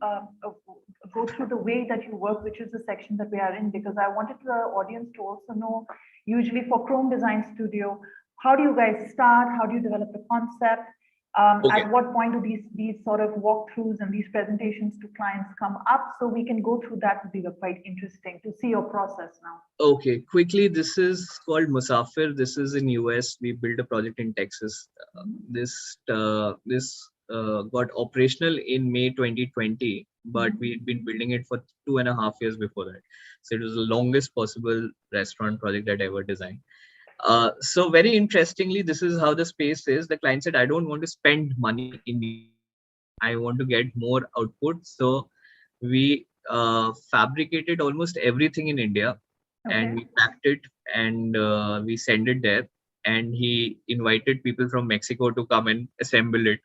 go through the way that you work, which is the section that we are in, because I wanted the audience to also know, usually for Chrome Design Studio, how do you guys start? How do you develop the concept? Okay. At what point do these sort of walkthroughs and these presentations to clients come up? So we can go through that. Would be quite interesting to see your process now. Okay, quickly, this is called Musafir. This is in US. We built a project in Texas. This got operational in May 2020, but we'd been building it for 2.5 years before that. So it was the longest possible restaurant project that I ever designed. So very interestingly, this is how the space is. The client said, I don't want to spend money in New York. I want to get more output. So we fabricated almost everything in India, and Okay. we packed it, and we sent it there. And he invited people from Mexico to come and assemble it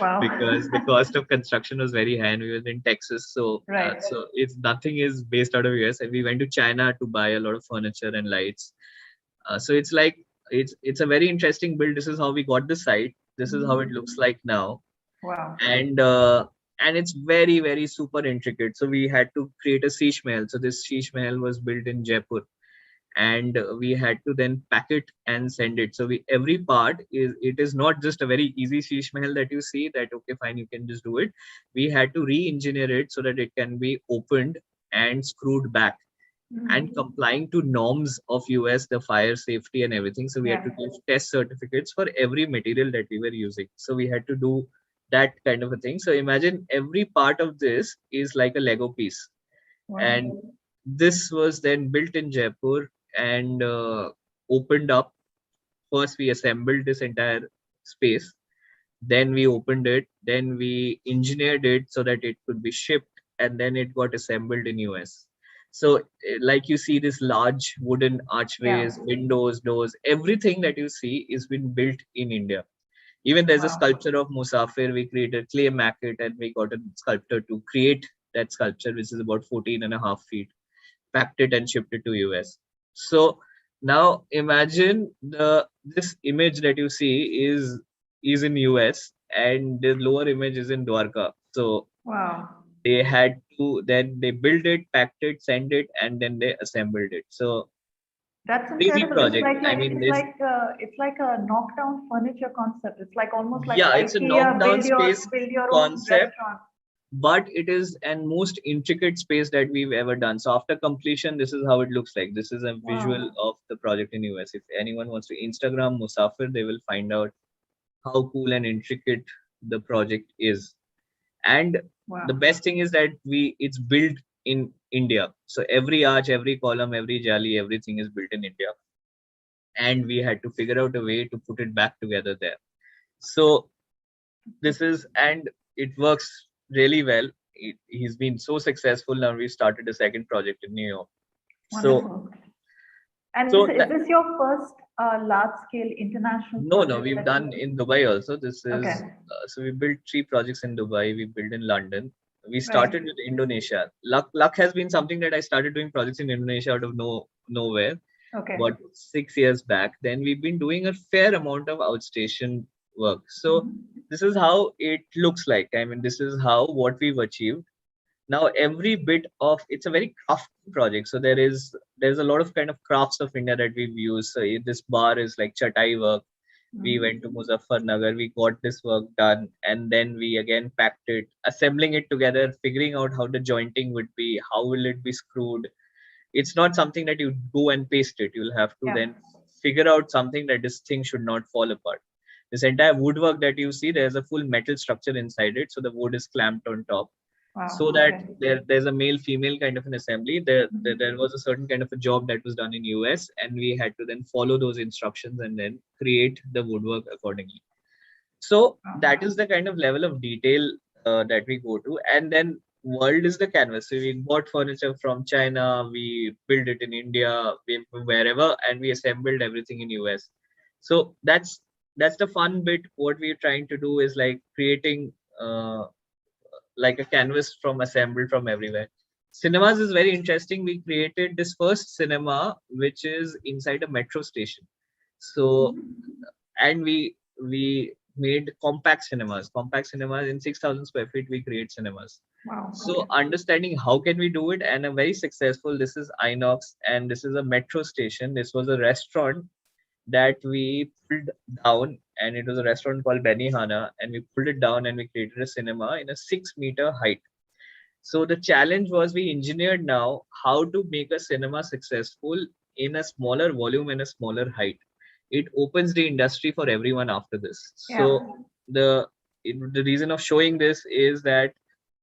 Wow. because the cost of construction was very high, and we were in Texas. So Right. so it's nothing is based out of US. And we went to China to buy a lot of furniture and lights. So it's like it's a very interesting build. This is how we got the site. This is how it looks like now, Wow. and it's very super intricate. So we had to create a sheesh mahal. So this sheesh mahal was built in Jaipur, and we had to then pack it and send it. So we every part is it is not just a very easy sheesh mahal that you see that okay fine you can just do it. We had to re-engineer it so that it can be opened and screwed back and complying to norms of US, the fire safety and everything. So we had Yeah. to give test certificates for every material that we were using. So we had to do that kind of a thing. So imagine every part of this is like a Lego piece. Wow. And this was then built in Jaipur and opened up. First, we assembled this entire space. Then we opened it. Then we engineered it so that it could be shipped, and then it got assembled in US. So, like you see, this large wooden Yeah. archways, windows, doors, everything that you see is been built in India. Even there's a Wow. sculpture of Musafir. We created clay maquette, and we got a sculptor to create that sculpture, which is about 14.5 feet, packed it and shipped it to US. So now imagine this image that you see is in US, and the lower image is in Dwarka. So Wow. they had to then they build it, packed it, sent it, and then they assembled it. So That's crazy incredible. It's project. like I like mean, it's this like it's like a knockdown furniture concept. It's like almost like yeah, it's a IKEA knockdown space build your own concept, restaurant. but it is an most intricate space that we've ever done. So after completion, this is how it looks like. This is a visual Wow. of the project in US. If anyone wants to Instagram Musafir, they will find out how cool and intricate the project is. And the Wow. best thing is that it's built in India. So every arch, every column, every jali, everything is built in India. And we had to figure out a way to put it back together there. So this is and it works really well. He's been so successful. Now we started a second project in New York. So Wonderful. And so is this your first large scale international no, project we've that done you? in Dubai also. This is Okay. so we built 3 projects in Dubai. We built in London. We Right. started with Indonesia. Luck has been something that I started doing projects in Indonesia out of nowhere. Okay. About 6 years back. Then we've been doing a fair amount of outstation work. So this is how it looks like. I mean, this is how what we've achieved. Now every bit of it's a very crafty project. So there's a lot of kind of crafts of India that we've used. So this bar is like chatai work. We went to Muzaffarnagar, we got this work done, and then we again packed it, assembling it together, figuring out how the jointing would be, how will it be screwed. It's not something that you go and paste it. You'll have to Yeah. then figure out something that this thing should not fall apart. This entire woodwork that you see, there's a full metal structure inside it. So the wood is clamped on top so Wow. that Okay. there's a male female kind of an assembly. There was a certain kind of a job that was done in US, and we had to then follow those instructions and then create the woodwork accordingly. So that Wow. is the kind of level of detail that we go to. And then world is the canvas. So we bought furniture from China, we built it in India, wherever, and we assembled everything in US. So that's the fun bit. What we're trying to do is like creating like a canvas from assembled from everywhere. Cinemas is very interesting. We created this first cinema which is inside a metro station. So and we made compact cinemas. Compact cinemas in 6,000 square feet, we create cinemas. Wow. So Okay. understanding how can we do it, and a very successful. This is Inox, and this is a metro station. This was a restaurant that we pulled down, and it was a restaurant called Benihana, and we pulled it down and we created a cinema in a 6 meter height. So the challenge was we engineered now how to make a cinema successful in a smaller volume and a smaller height. It opens the industry for everyone after this. Yeah. So the reason of showing this is that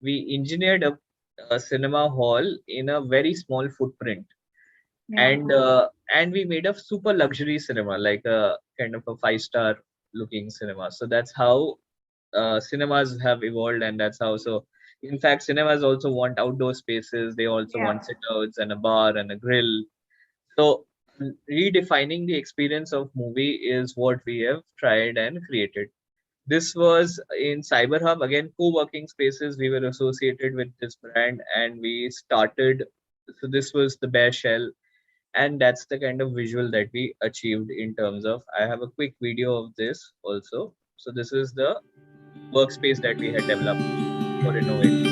we engineered a cinema hall in a very small footprint, Yeah. and we made a super luxury cinema, like a kind of a 5 star looking cinema. So that's how cinemas have evolved, and that's how. So in fact, cinemas also want outdoor spaces. They also Yeah. want sit outs and a bar and a grill. So redefining the experience of movie is what we have tried and created. This was in Cyber Hub, again, co-working spaces. We were associated with this brand, and we started. So this was the bare shell, and that's the kind of visual that we achieved in terms of. I have a quick video of this also. So this is the workspace that we had developed for Innovate.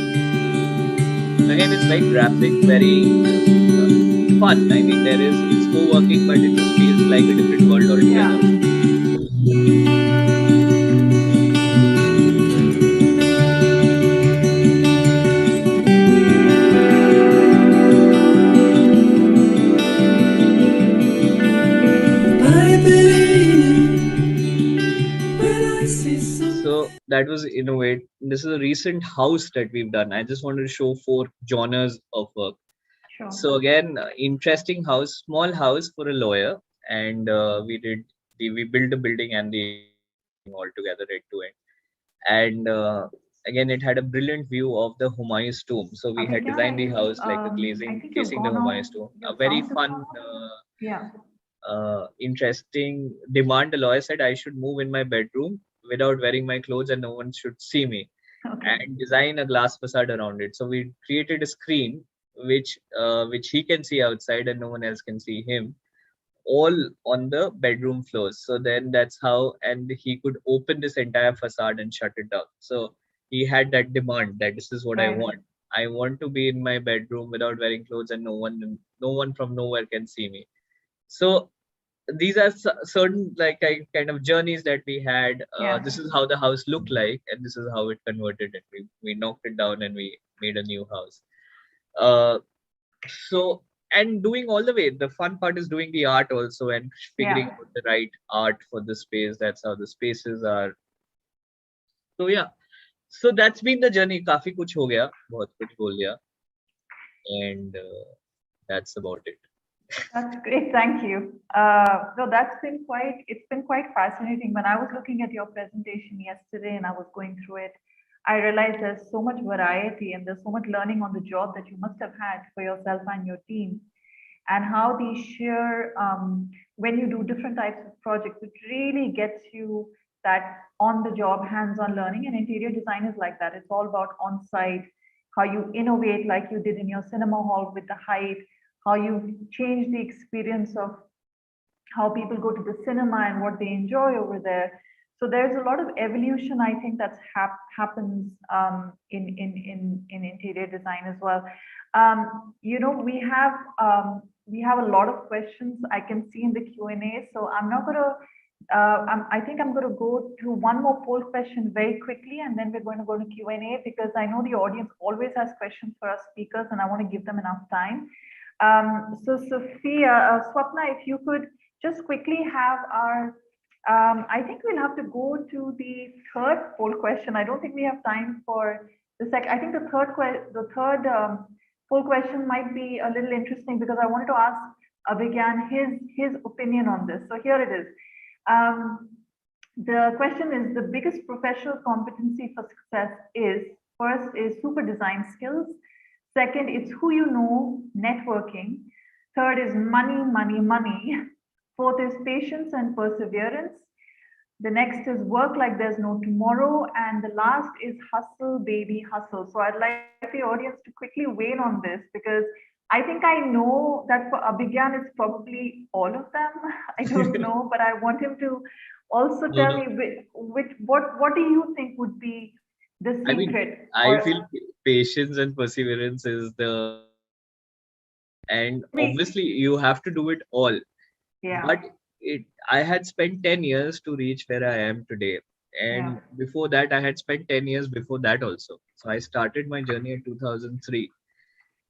So again, it's very graphic, very fun. I mean, it's co-working, but it just feels like a different world altogether. Yeah. So that was Innovate. This is a recent house that we've done. I just wanted to show 4 genres of work. Sure. So again, interesting house, small house for a lawyer, and we built the building and the everything all together end to end. And again, it had a brilliant view of the Humayun's tomb. So we had Abhigyan, designed the house like the I glazing think you've facing the gone off. Humayun's tomb. Your A very sound has fun, gone off. Yeah. interesting demand. The lawyer said I should move in my bedroom without wearing my clothes and no one should see me, Okay. and design a glass facade around it. So we created a screen which he can see outside and no one else can see him, all on the bedroom floors. So then that's how, and he could open this entire facade and shut it down. So he had that demand that this is what I Right. want. I want to be in my bedroom without wearing clothes and no one from nowhere can see me. So these are certain like kind of journeys that we had. Yeah. This is how the house looked like, and this is how it converted it. We knocked it down and we made a new house. Uh, so and doing all the way, the fun part is doing the art also and figuring Yeah. out the right art for the space. That's how the spaces are. So yeah, so that's been the journey. काफी कुछ हो गया, बहुत कुछ बोल दिया, and that's about it. That's great. Thank you. No, it's been quite fascinating. When I was looking at your presentation yesterday and I was going through it, I realized there's so much variety and there's so much learning on the job that you must have had for yourself and your team. And how these sheer, when you do different types of projects, it really gets you that on the job, hands on learning. And interior design is like that. It's all about on site, how you innovate, like you did in your cinema hall with the height, how you change the experience of how people go to the cinema and what they enjoy over there. So there's a lot of evolution, I think, that's happens in interior design as well. We have a lot of questions I can see in the Q&A. So I'm not going to. I think I'm going to go to one more poll question very quickly, and then we're going to go to Q&A because I know the audience always has questions for our speakers, and I want to give them enough time. So Sophia, Swapna, if you could just quickly have our, I think we'll have to go to the third poll question. I don't think we have time for the second. I think the third poll question might be a little interesting because I wanted to ask Abhigyan his opinion on this. So here it is. The question is, the biggest professional competency for success is, first is super design skills. Second, it's who you know, networking. Third is money, money, money. Fourth is patience and perseverance. The next is work like there's no tomorrow. And the last is hustle, baby, hustle. So I'd like the audience to quickly weigh in on this because I think I know that for Abhigyan, it's probably all of them. I don't know, but I want him to Also No, tell no. me what do you think would be the I mean, secret I or feel patience and perseverance is the and every obviously you have to do it all. yeah, But I had spent 10 years to reach where I am today. yeah, And before that, I had spent 10 years before that also. So I started my journey in 2003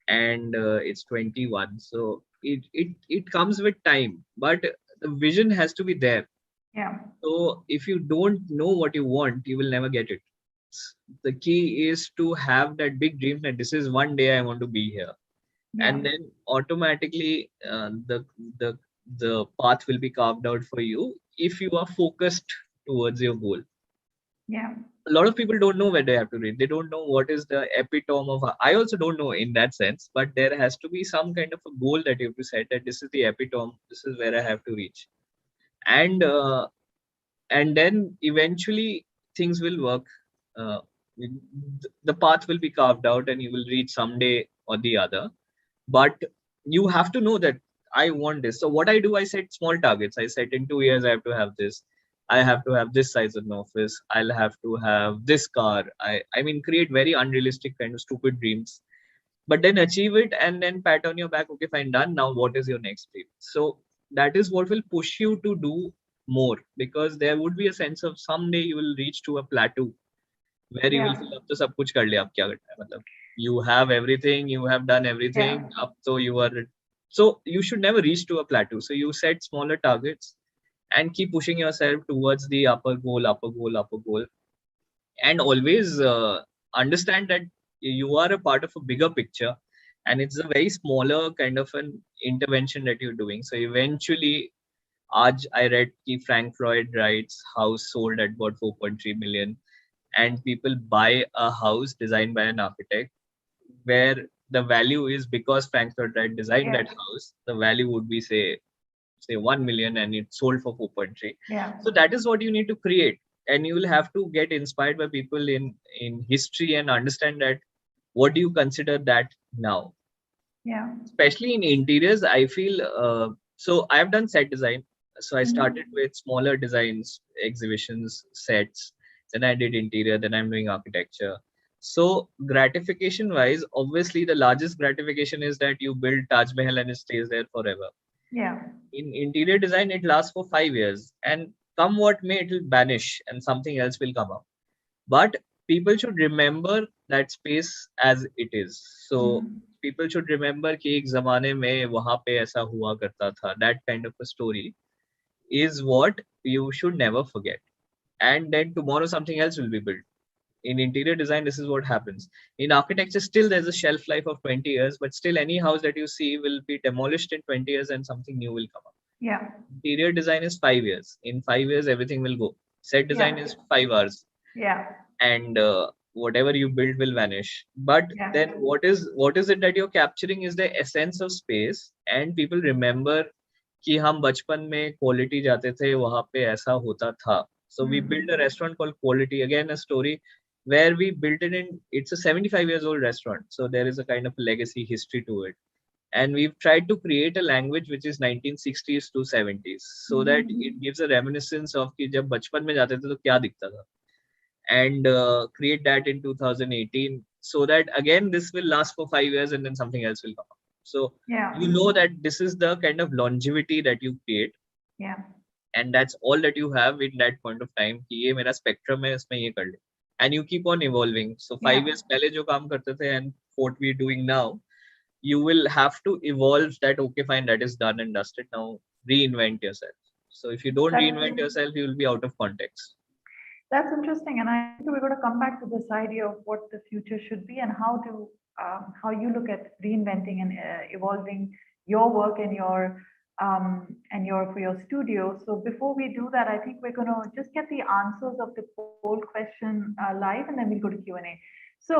and it's 21. So it comes with time, but the vision has to be there. yeah, So if you don't know what you want, you will never get it. The key is to have that big dream that this is one day I want to be here, yeah, and then automatically the path will be carved out for you if you are focused towards your goal. yeah, A lot of people don't know where they have to reach. They don't know what is the epitome of. I also don't know in that sense, but there has to be some kind of a goal that you have to set that this is the epitome. This is where I have to reach, and then eventually things will work. Uh, the path will be carved out, and you will reach someday or the other. But you have to know that I want this. So what I do, I set small targets. I set in 2 years I have to have this. I have to have this size of an office. I'll have to have this car. I mean create very unrealistic kind of stupid dreams, but then achieve it and then pat on your back. Okay, fine, done. Now what is your next dream? So that is what will push you to do more, because there would be a sense of someday you will reach to a plateau where you will yeah, feel अब तो सब कुछ कर लिया अब क्या करना है मतलब you have everything, you have done yeah, everything up so you are so you should never reach to a plateau. So you set smaller targets and keep pushing yourself towards the upper goal, and always understand that you are a part of a bigger picture, and it's a very smaller kind of an intervention that you're doing. So eventually आज I read कि Frank Floyd writes house sold at about 4.3 million, and people buy a house designed by an architect where the value is because Frank Lloyd Wright designed yeah, that house, the value would be say 1 million and it sold for 4.3. yeah, So that is what you need to create, and you will have to get inspired by people in history and understand that what do you consider that now, yeah. especially in interiors. I feel so I've done set design. So I started Mhm. with smaller designs, exhibitions, sets, then I did interior, then I'm doing architecture. So gratification wise, obviously the largest gratification is that you build Taj Mahal and it stays there forever. Yeah, In interior design it lasts for 5 years, and come what may, it will vanish and something else will come up. But people should remember that space as it is. So mhm. people should remember कि एक जमाने में वहां पे ऐसा हुआ करता था. That kind of a story is what you should never forget. And then tomorrow something else will be built. In interior design, this is what happens. In architecture, still there's a shelf life of 20 years, but still any house that you see will be demolished in 20 years and something new will come up. Yeah, Interior design is 5 years. In 5 years, everything will go. Set design yeah, is 5 hours, yeah, and whatever you build will vanish. But yeah, then what is it that you're capturing is the essence of space, and people remember कि हम बचपन में quality जाते थे वहां पे ऐसा होता था. So we built a mm, restaurant called Quality. Again, a story where we built it in. It's a 75 years old restaurant, so there is a kind of legacy history to it. And we've tried to create a language which is 1960s to 70s, so that mhm. it gives a reminiscence of कि जब बचपन में जाते थे तो क्या दिखता था, and create that in 2018, so that again this will last for 5 years and then something else will come up. So Yeah, you know that this is the kind of longevity that you create, yeah, and that's all that you have in that point of time कि ये मेरा spectrum है इसमें ये कर ले, and you keep on evolving. So yeah. 5 years पहले जो काम करते थे and what we're doing now, you will have to evolve that. Okay, fine, that is done and dusted, now reinvent yourself. So if you don't That's reinvent yourself, you will be out of context. that's interesting, and I think we're going to come back to this idea of what the future should be and how you look at reinventing and evolving your work and your for your studio. So before we do that, I think we're going to just get the answers of the poll question live, and then we'll go to Q&A. So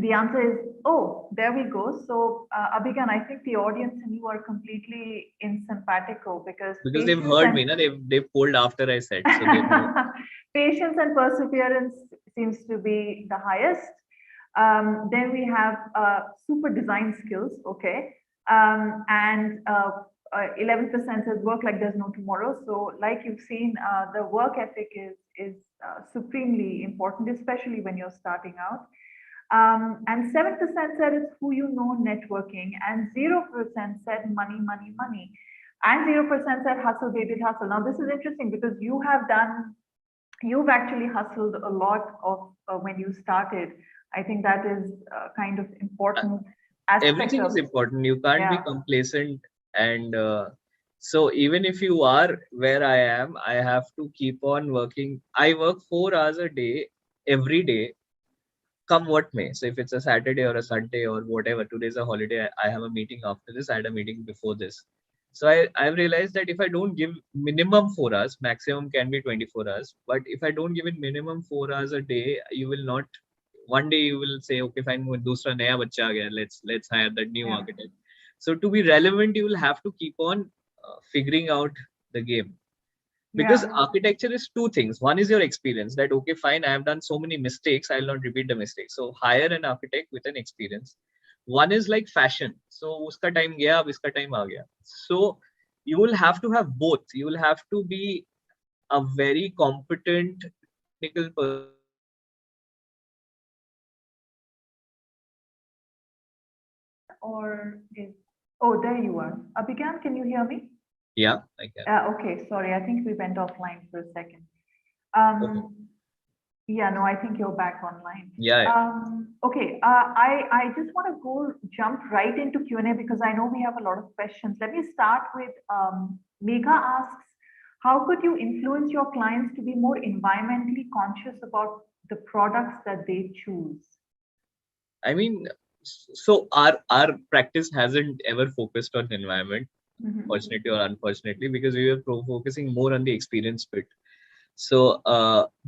the answer is, oh, there we go. So Abhigyan, I think the audience and you are completely in simpatico because Because they've heard me, na? They've polled after I said, so they know. patience and perseverance seems to be the highest. Then we have super design skills, okay, and 11% says work like there's no tomorrow. So like you've seen, the work ethic is supremely important, especially when you're starting out. And 7% said it's who you know, networking, and 0% said money, money, money, and 0% said hustle, baby, hustle. Now this is interesting because you've actually hustled a lot of when you started. I think that is kind of important aspect Everything of, is important. You can't be yeah. complacent. And so even if you are where I am, I have to keep on working. I work 4 hours a day, every day, come what may. So if it's a Saturday or a Sunday or whatever, today's a holiday, I have a meeting after this, I had a meeting before this. So I've realized that if I don't give minimum 4 hours, maximum can be 24 hours. But if I don't give it minimum 4 hours a day, you will not, one day you will say, okay, fine, dusra naya bacha aa gaya, let's hire that new Yeah. architect. So to be relevant, you will have to keep on figuring out the game. Because Yeah. architecture is two things. One is your experience, that okay, fine, I have done so many mistakes, I'll not repeat the mistakes, so hire an architect with an experience. One is like fashion, so uska time gaya, ab iska time aa gaya. So you will have to have both. You will have to be a very competent technical person who can execute Or is, oh, there you are. Abhigyan, can you hear me? yeah, I can. Okay, sorry, I think we went offline for a second. Okay. Yeah, no, I think you're back online. Yeah, yeah. Okay, I just want to jump right into Q&A because I know we have a lot of questions. Let me start with Megha asks, how could you influence your clients to be more environmentally conscious about the products that they choose? I mean, so our practice hasn't ever focused on environment, fortunately or unfortunately, because we were focusing more on the experience bit. So,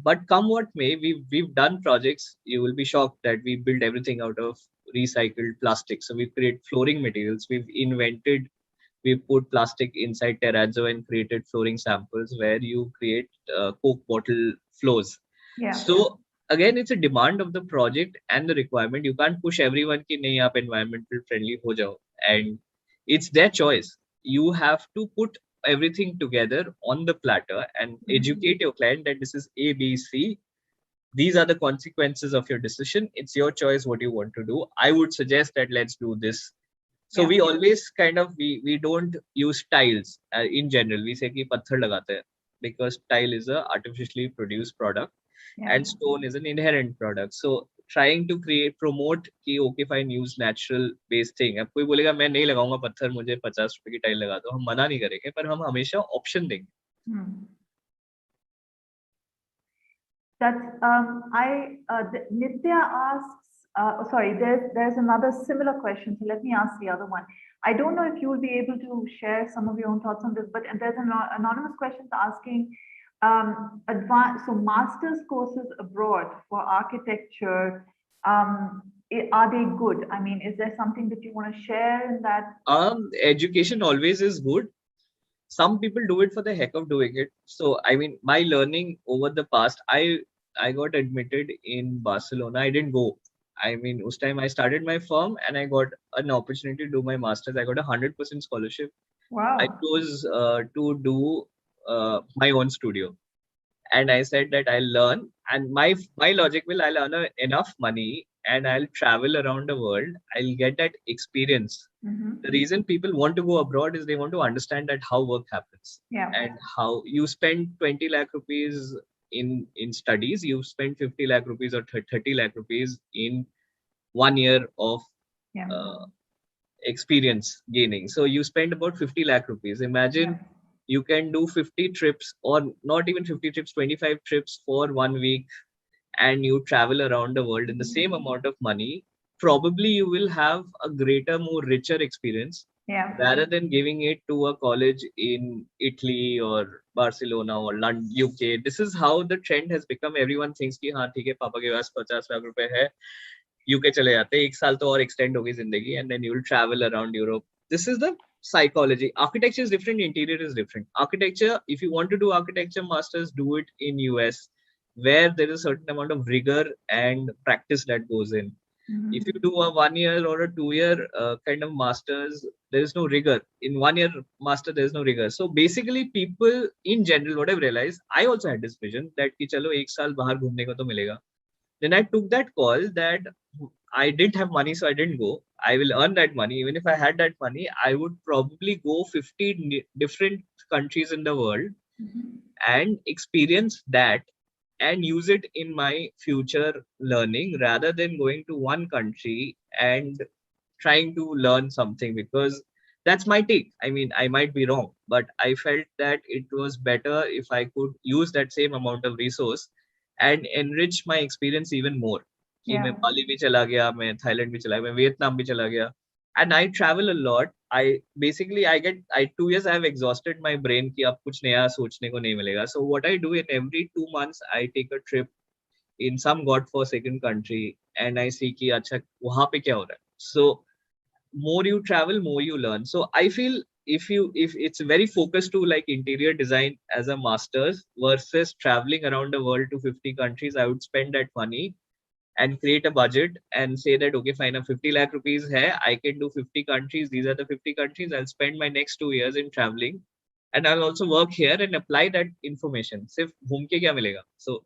but come what may, we've done projects. You will be shocked that we build everything out of recycled plastic. So we create flooring materials. We put plastic inside terrazzo and created flooring samples where you create Coke bottle floors. Yeah. So again, it's a demand of the project and the requirement. You can't push everyone ki nahi aap environmental friendly ho jao, and it's their choice. You have to put everything together on the platter and educate your client that this is A, B, C. These are the consequences of your decision. It's your choice what you want to do. I would suggest that let's do this. So Yeah. we always kind of we don't use tiles in general. We say ki patthar lagate hain because tile is a artificially produced product Yeah. and stone is an inherent product. So trying to promote कि okay fine use natural based thing. अब कोई बोलेगा मैं नहीं लगाऊंगा पत्थर, मुझे 50 रुपए की टाइल लगा दो, हम मना नहीं करेंगे, पर हम हमेशा ऑप्शन देंगे. That's Nitya asks. Sorry, there's another similar question. So let me ask the other one. I don't know if you will be able to share some of your own thoughts on this, but there's an anonymous question asking, so master's courses abroad for architecture, are they good? I mean, is there something that you want to share in that? Education always is good. Some people do it for the heck of doing it. So I mean, my learning over the past, I got admitted in Barcelona. I didn't go. I mean, us time I started my firm and I got an opportunity to do my masters. I got 100% scholarship. Wow. I chose to do my own studio, and I said that I'll learn. And my logic will, I'll earn enough money and I'll travel around the world. I'll get that experience. The reason people want to go abroad is they want to understand that how work happens. Yeah. And how you spend 20 lakh rupees in studies, you spend 50 lakh rupees or 30 lakh rupees in 1 year of Yeah. experience gaining. So you spend about 50 lakh rupees. Imagine you can do 50 trips, or not even 50 trips, 25 trips for 1 week, and you travel around the world in the same amount of money. Probably you will have a greater, more richer experience. Yeah. Rather than giving it to a college in Italy or Barcelona or London, UK. This is how the trend has become. Everyone thinks कि हाँ ठीक है, पापा के पास 50 लाख रुपए है, UK चले जाते हैं, एक साल तो और extend होगी जिंदगी, and then you will travel around Europe. This is the psychology. Architecture is different, interior is different. Architecture, if you want to do architecture masters, do it in US, where there is a certain amount of rigor and practice that goes in. If you do a 1 year or a 2 year kind of masters, there is no rigor. In 1 year master, there is no rigor. So basically, people in general, what I've realized, I also had this vision that कि चलो एक साल बाहर घूमने को तो मिलेगा. Then I took that call that I didn't have money, so I didn't go. I will earn that money. Even if I had that money, I would probably go 50 different countries in the world and experience that and use it in my future learning rather than going to one country and trying to learn something, because that's my take. I mean, I might be wrong, but I felt that it was better if I could use that same amount of resource and enrich my experience even more. कि मैं बाली भी चला गया, मैं Thailand भी चला गया, मैं वियतनाम भी चला गया, and I travel a lot. I basically I 2 years I have exhausted my brain कि अब कुछ नया सोचने को नहीं मिलेगा. So what I do, in every 2 months I take a trip in some godforsaken country and I see कि अच्छा वहाँ पे क्या हो रहा है. So more you travel, more you learn. So I feel if it's very focused to like interior design as a master's versus traveling around the world to 50 countries, I would spend that money and create a budget and say that okay fine, a 50 lakh rupees hai, I can do 50 countries, these are the 50 countries, I'll spend my next 2 years in traveling and I'll also work here and apply that information. सिर्फ घूम के क्या मिलेगा? So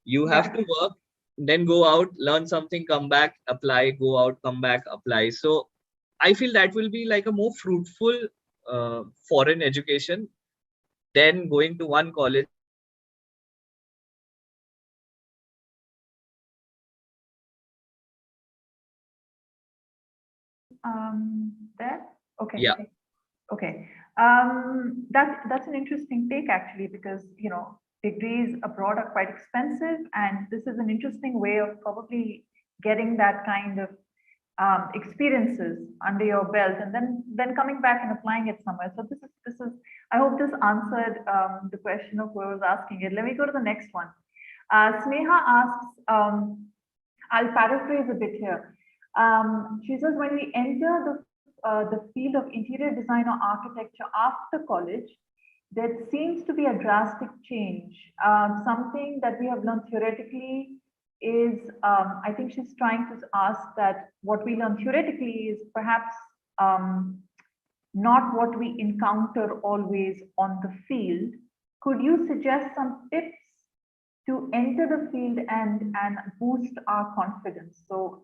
you have to work, then go out, learn something, come back, apply, go out, come back, apply. So I feel that will be like a more fruitful foreign education than going to one college. There? Okay. Yeah. Okay. That's an interesting take actually, because degrees abroad are quite expensive, and this is an interesting way of probably getting that kind of experiences under your belt, and then coming back and applying it somewhere. So this is I hope this answered the question of who was asking it. Let me go to the next one. Sneha asks, I'll paraphrase a bit here. She says, when we enter the field of interior design or architecture after college, there seems to be a drastic change. Something that we have learned theoretically is, I think she's trying to ask that what we learn theoretically is perhaps not what we encounter always on the field. Could you suggest some tips to enter the field and boost our confidence? So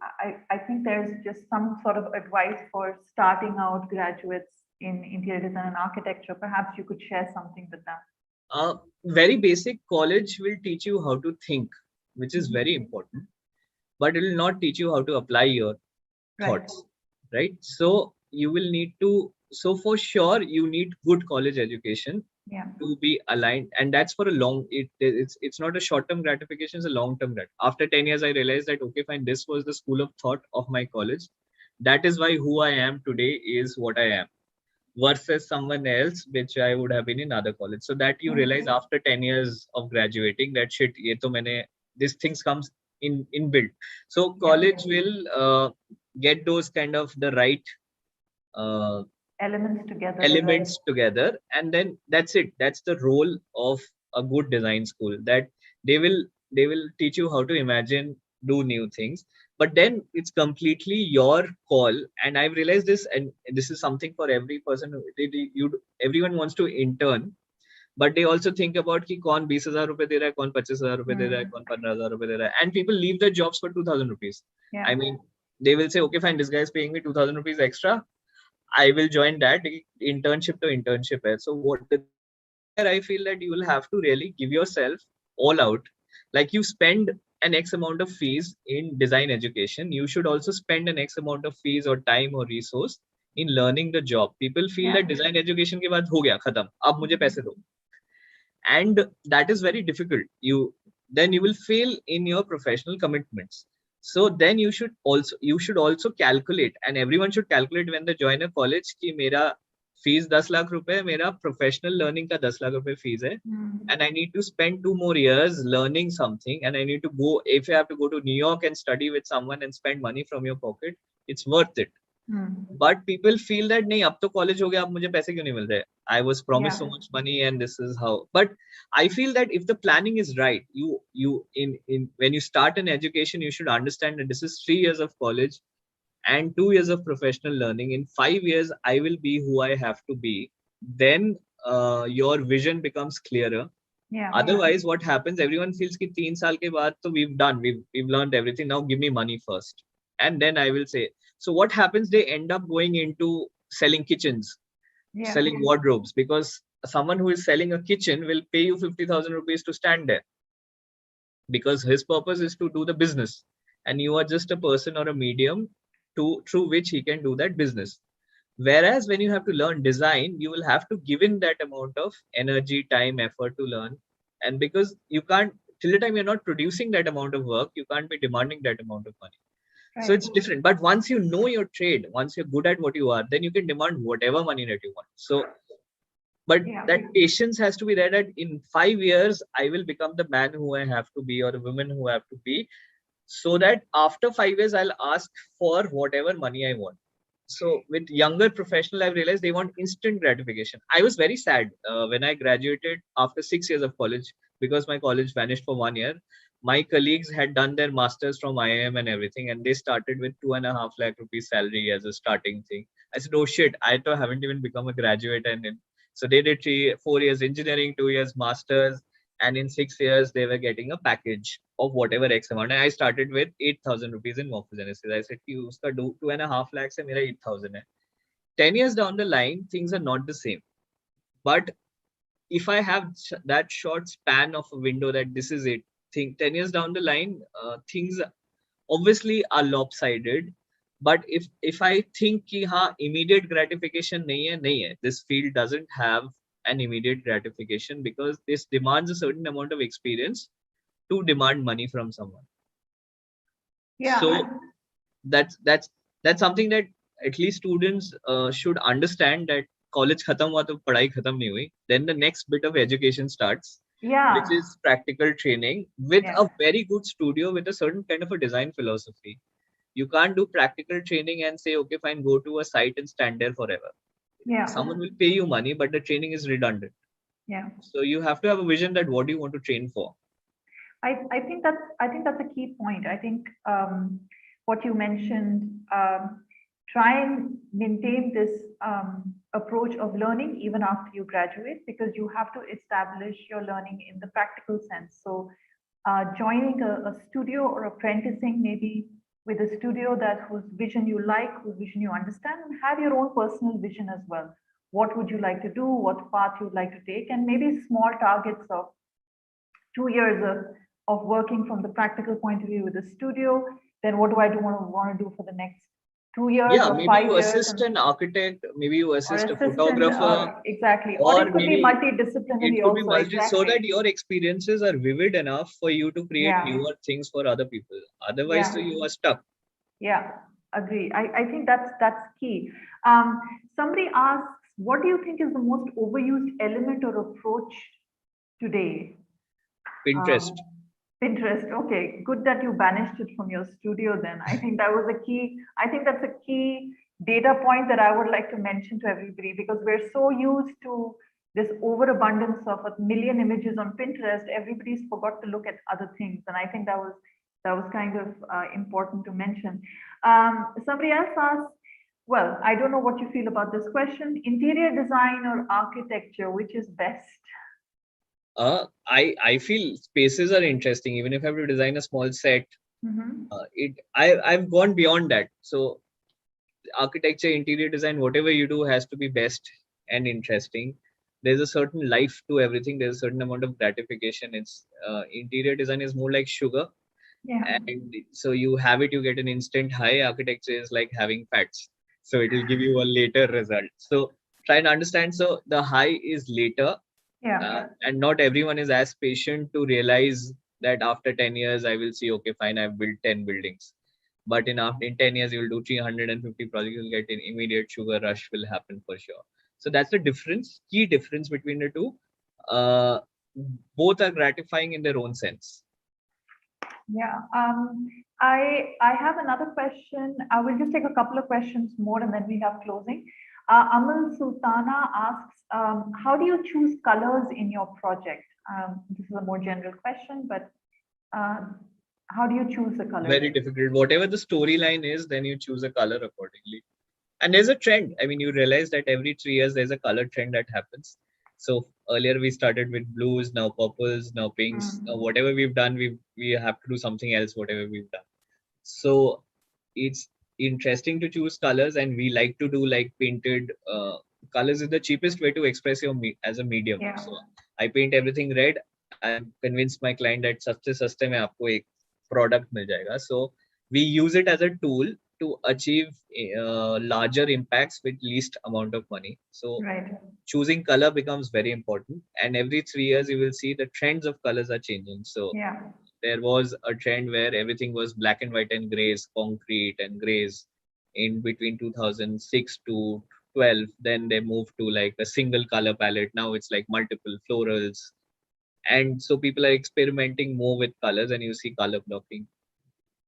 I think there's just some sort of advice for starting out graduates in interior design and architecture. Perhaps you could share something with them. Very basic. College will teach you how to think, which is very important, but it will not teach you how to apply your thoughts, right? So you will need to, so for sure you need good college education to be aligned, and that's for a long, it's not a short-term gratification, it's a long-term gratification. After 10 years I realized that okay fine, this was the school of thought of my college, that is why who I am today is what I am, versus someone else which I would have been in other college. So that you realize after 10 years of graduating that shit, ye to maine, these things comes in built. So college will get those kind of the right elements together, and then that's it. That's the role of a good design school, that they will teach you how to imagine, do new things, but then it's completely your call. And I've realized this, and this is something for every person. Everyone wants to intern, but they also think about कि कौन 20,000 रुपए दे रहा है, कौन 25,000 रुपए दे रहा है, कौन 15,000 रुपए दे रहा है, and people leave their jobs for 2,000 rupees. I mean, they will say okay fine, this guy is paying me 2,000 rupees extra, I will join that. Internship to internship hai. So that's where I feel that you will have to really give yourself all out. Like you spend an X amount of fees in design education, you should also spend an X amount of fees or time or resource in learning the job. People feel that design education के बाद हो गया खत्म, अब मुझे पैसे दो, and that is very difficult. Then you will fail in your professional commitments. So then you should also calculate, and everyone should calculate when they join a college कि मेरा fees 10 lakh रुपए, मेरा professional learning का 10 lakh रुपए fees है, and I need to spend 2 more years learning something, and I need to go, if you have to go to New York and study with someone and spend money from your pocket, it's worth it. But people feel that नहीं अब तो college हो गया अब मुझे पैसे क्यों नहीं मिल रहे? I was promised so Yeah. much money and this is how. But I feel that if the planning is right, you in when you start an education, you should understand that this is 3 years of college and 2 years of professional learning. In 5 years, I will be who I have to be. Then your vision becomes clearer. Yeah. Otherwise, what happens? Everyone feels कि 3 साल के बाद तो we've done, we've learned everything. Now give me money first, and then I will say. So what happens? They end up going into selling kitchens, Yeah. selling wardrobes, because someone who is selling a kitchen will pay you 50,000 rupees to stand there, because his purpose is to do the business, and you are just a person or a medium to through which he can do that business. Whereas when you have to learn design, you will have to give in that amount of energy, time, effort to learn. And because you can't, till the time you're not producing that amount of work, you can't be demanding that amount of money. So it's different. But once you know your trade, once you're good at what you are, then you can demand whatever money that you want. So, but that patience has to be there, that in 5 years, I will become the man who I have to be or the woman who I have to be. So that after 5 years, I'll ask for whatever money I want. So with younger professional, I've realized they want instant gratification. I was very sad when I graduated after 6 years of college, because my college vanished for 1 year. My colleagues had done their masters from IIM and everything, and they started with 2.5 lakh rupees salary as a starting thing. I said, "Oh shit! I too haven't even become a graduate." And so they did 4 years engineering, 2 years masters, and in 6 years they were getting a package of whatever X amount. And I started with 8,000 rupees in morphogenesis. I said, "You uska do 2.5 lakhs and mera 8,000 hai." 10 years down the line, things are not the same. But if I have that short span of a window that this is it, think 10 years down the line, things obviously are lopsided. But if I think कि हाँ immediate gratification नहीं है, this field doesn't have an immediate gratification, because this demands a certain amount of experience to demand money from someone. Yeah. So that's something that at least students should understand, that college khatam hua to padhai khatam nahi hui. Then the next bit of education starts, which is practical training with a very good studio with a certain kind of a design philosophy. You can't do practical training and say, okay, fine, go to a site and stand there forever. Someone will pay you money, but the training is redundant. So you have to have a vision that what do you want to train for. I think that's a key point. I think what you mentioned, try and maintain this approach of learning even after you graduate, because you have to establish your learning in the practical sense. So joining a studio or apprenticing maybe with a studio that whose vision you like, whose vision you understand, and have your own personal vision as well. What would you like to do? What path you'd like to take? And maybe small targets of 2 years of working from the practical point of view with the studio. Then what do I want to do for the next 2 years or maybe 5 you years? Assist an architect, maybe you assist a photographer. Exactly. Or it could be multidisciplinary it could be also. Exactly. So that your experiences are vivid enough for you to create newer things for other people. Otherwise, so you are stuck. Yeah, agree. I think that's key. Somebody asks, what do you think is the most overused element or approach today? Pinterest. Pinterest. Okay, good that you banished it from your studio then. I think that was a key. I think that's a key data point that I would like to mention to everybody, because we're so used to this overabundance of 1 million images on Pinterest. Everybody's forgot to look at other things, and I think that was kind of important to mention. Somebody else asked, well, I don't know what you feel about this question. Interior design or architecture, which is best? I feel spaces are interesting. Even if I have to design a small set, I've gone beyond that. So architecture, interior design, whatever you do has to be best and interesting. There's a certain life to everything. There's a certain amount of gratification. It's interior design is more like sugar. And so you have it, you get an instant high. Architecture is like having fats, so it will give you a later result. So try and understand. So the high is later. And not everyone is as patient to realize that after 10 years I will see, okay, fine, I've built 10 buildings. But in 10 years you will do 350 projects, you'll get an immediate sugar rush will happen for sure. So that's the key difference between the two. Both are gratifying in their own sense. Yeah. I have another question. I will just take a couple of questions more and then we have closing. Amal Sultana asks, how do you choose colors in your project? This is a more general question, but uh, how do you choose the colors? Very difficult. Whatever the storyline is, then you choose a color accordingly. And there's a trend. I mean, you realize that every 3 years there's a color trend that happens. So earlier we started with blues, now purples, now pinks. Now Mm. whatever we've done, we have to do something else. Whatever we've done. So it's interesting to choose colors, and we like to do like painted colors is the cheapest way to express your as a medium. Yeah. So I paint everything red. I'm convinced my client that सस्ते सस्ते में आपको एक product मिल जाएगा. So we use it as a tool to achieve larger impacts with least amount of money. So Right. choosing color becomes very important, and every 3 years you will see the trends of colors are changing. So Yeah. there was a trend where everything was black and white and grays, concrete and grays in between 2006 to 12. Then they moved to like a single color palette. Now it's like multiple florals. And so people are experimenting more with colors, and you see color blocking.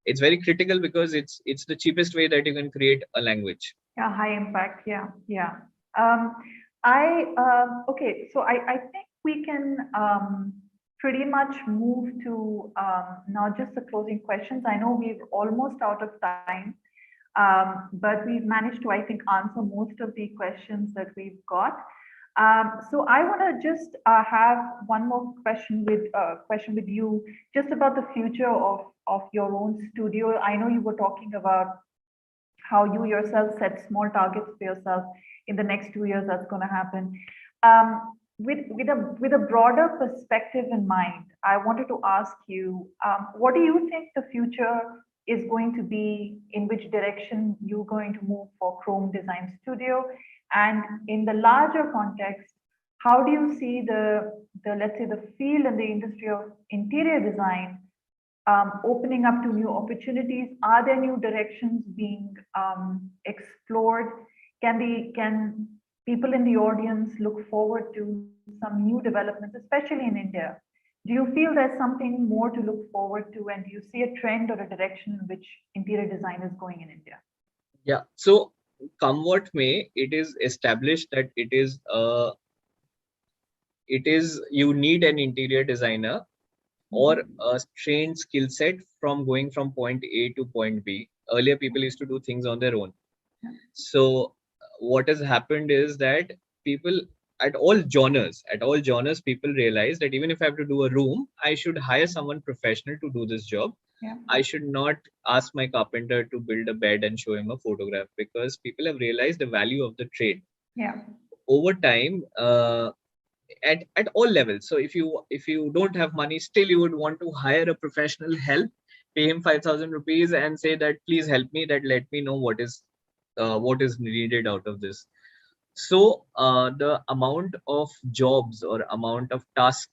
It's very critical because it's the cheapest way that you can create a language. Yeah, high impact. Yeah, yeah. Um, okay, so I think we can pretty much move to now just the closing questions. I know we're almost out of time, but we've managed to, I think, answer most of the questions that we've got. So I want to just have one more question with you, just about the future of your own studio. I know you were talking about how you yourself set small targets for yourself in the next 2 years that's going to happen. With a broader perspective in mind, I wanted to ask you, what do you think the future is going to be, in which direction you're going to move for Chrome Design Studio? And in the larger context, how do you see the let's say the field and the industry of interior design opening up to new opportunities? Are there new directions being explored? Can people in the audience look forward to some new developments, especially in India? Do you feel there's something more to look forward to, and do you see a trend or a direction in which interior design is going in India? Yeah. So come what may, it is established that it is you need an interior designer or a trained skill set from going from point A to point B. Earlier, people used to do things on their own. So, what has happened is that people at all genres, people realize that even if I have to do a room, I should hire someone professional to do this job. Yeah. I should not ask my carpenter to build a bed and show him a photograph, because people have realized the value of the trade. Yeah. Over time, at all levels. So if you don't have money, still you would want to hire a professional help, pay him 5,000 rupees and say that please help me, that let me know what is needed out of this. So the amount of jobs or amount of task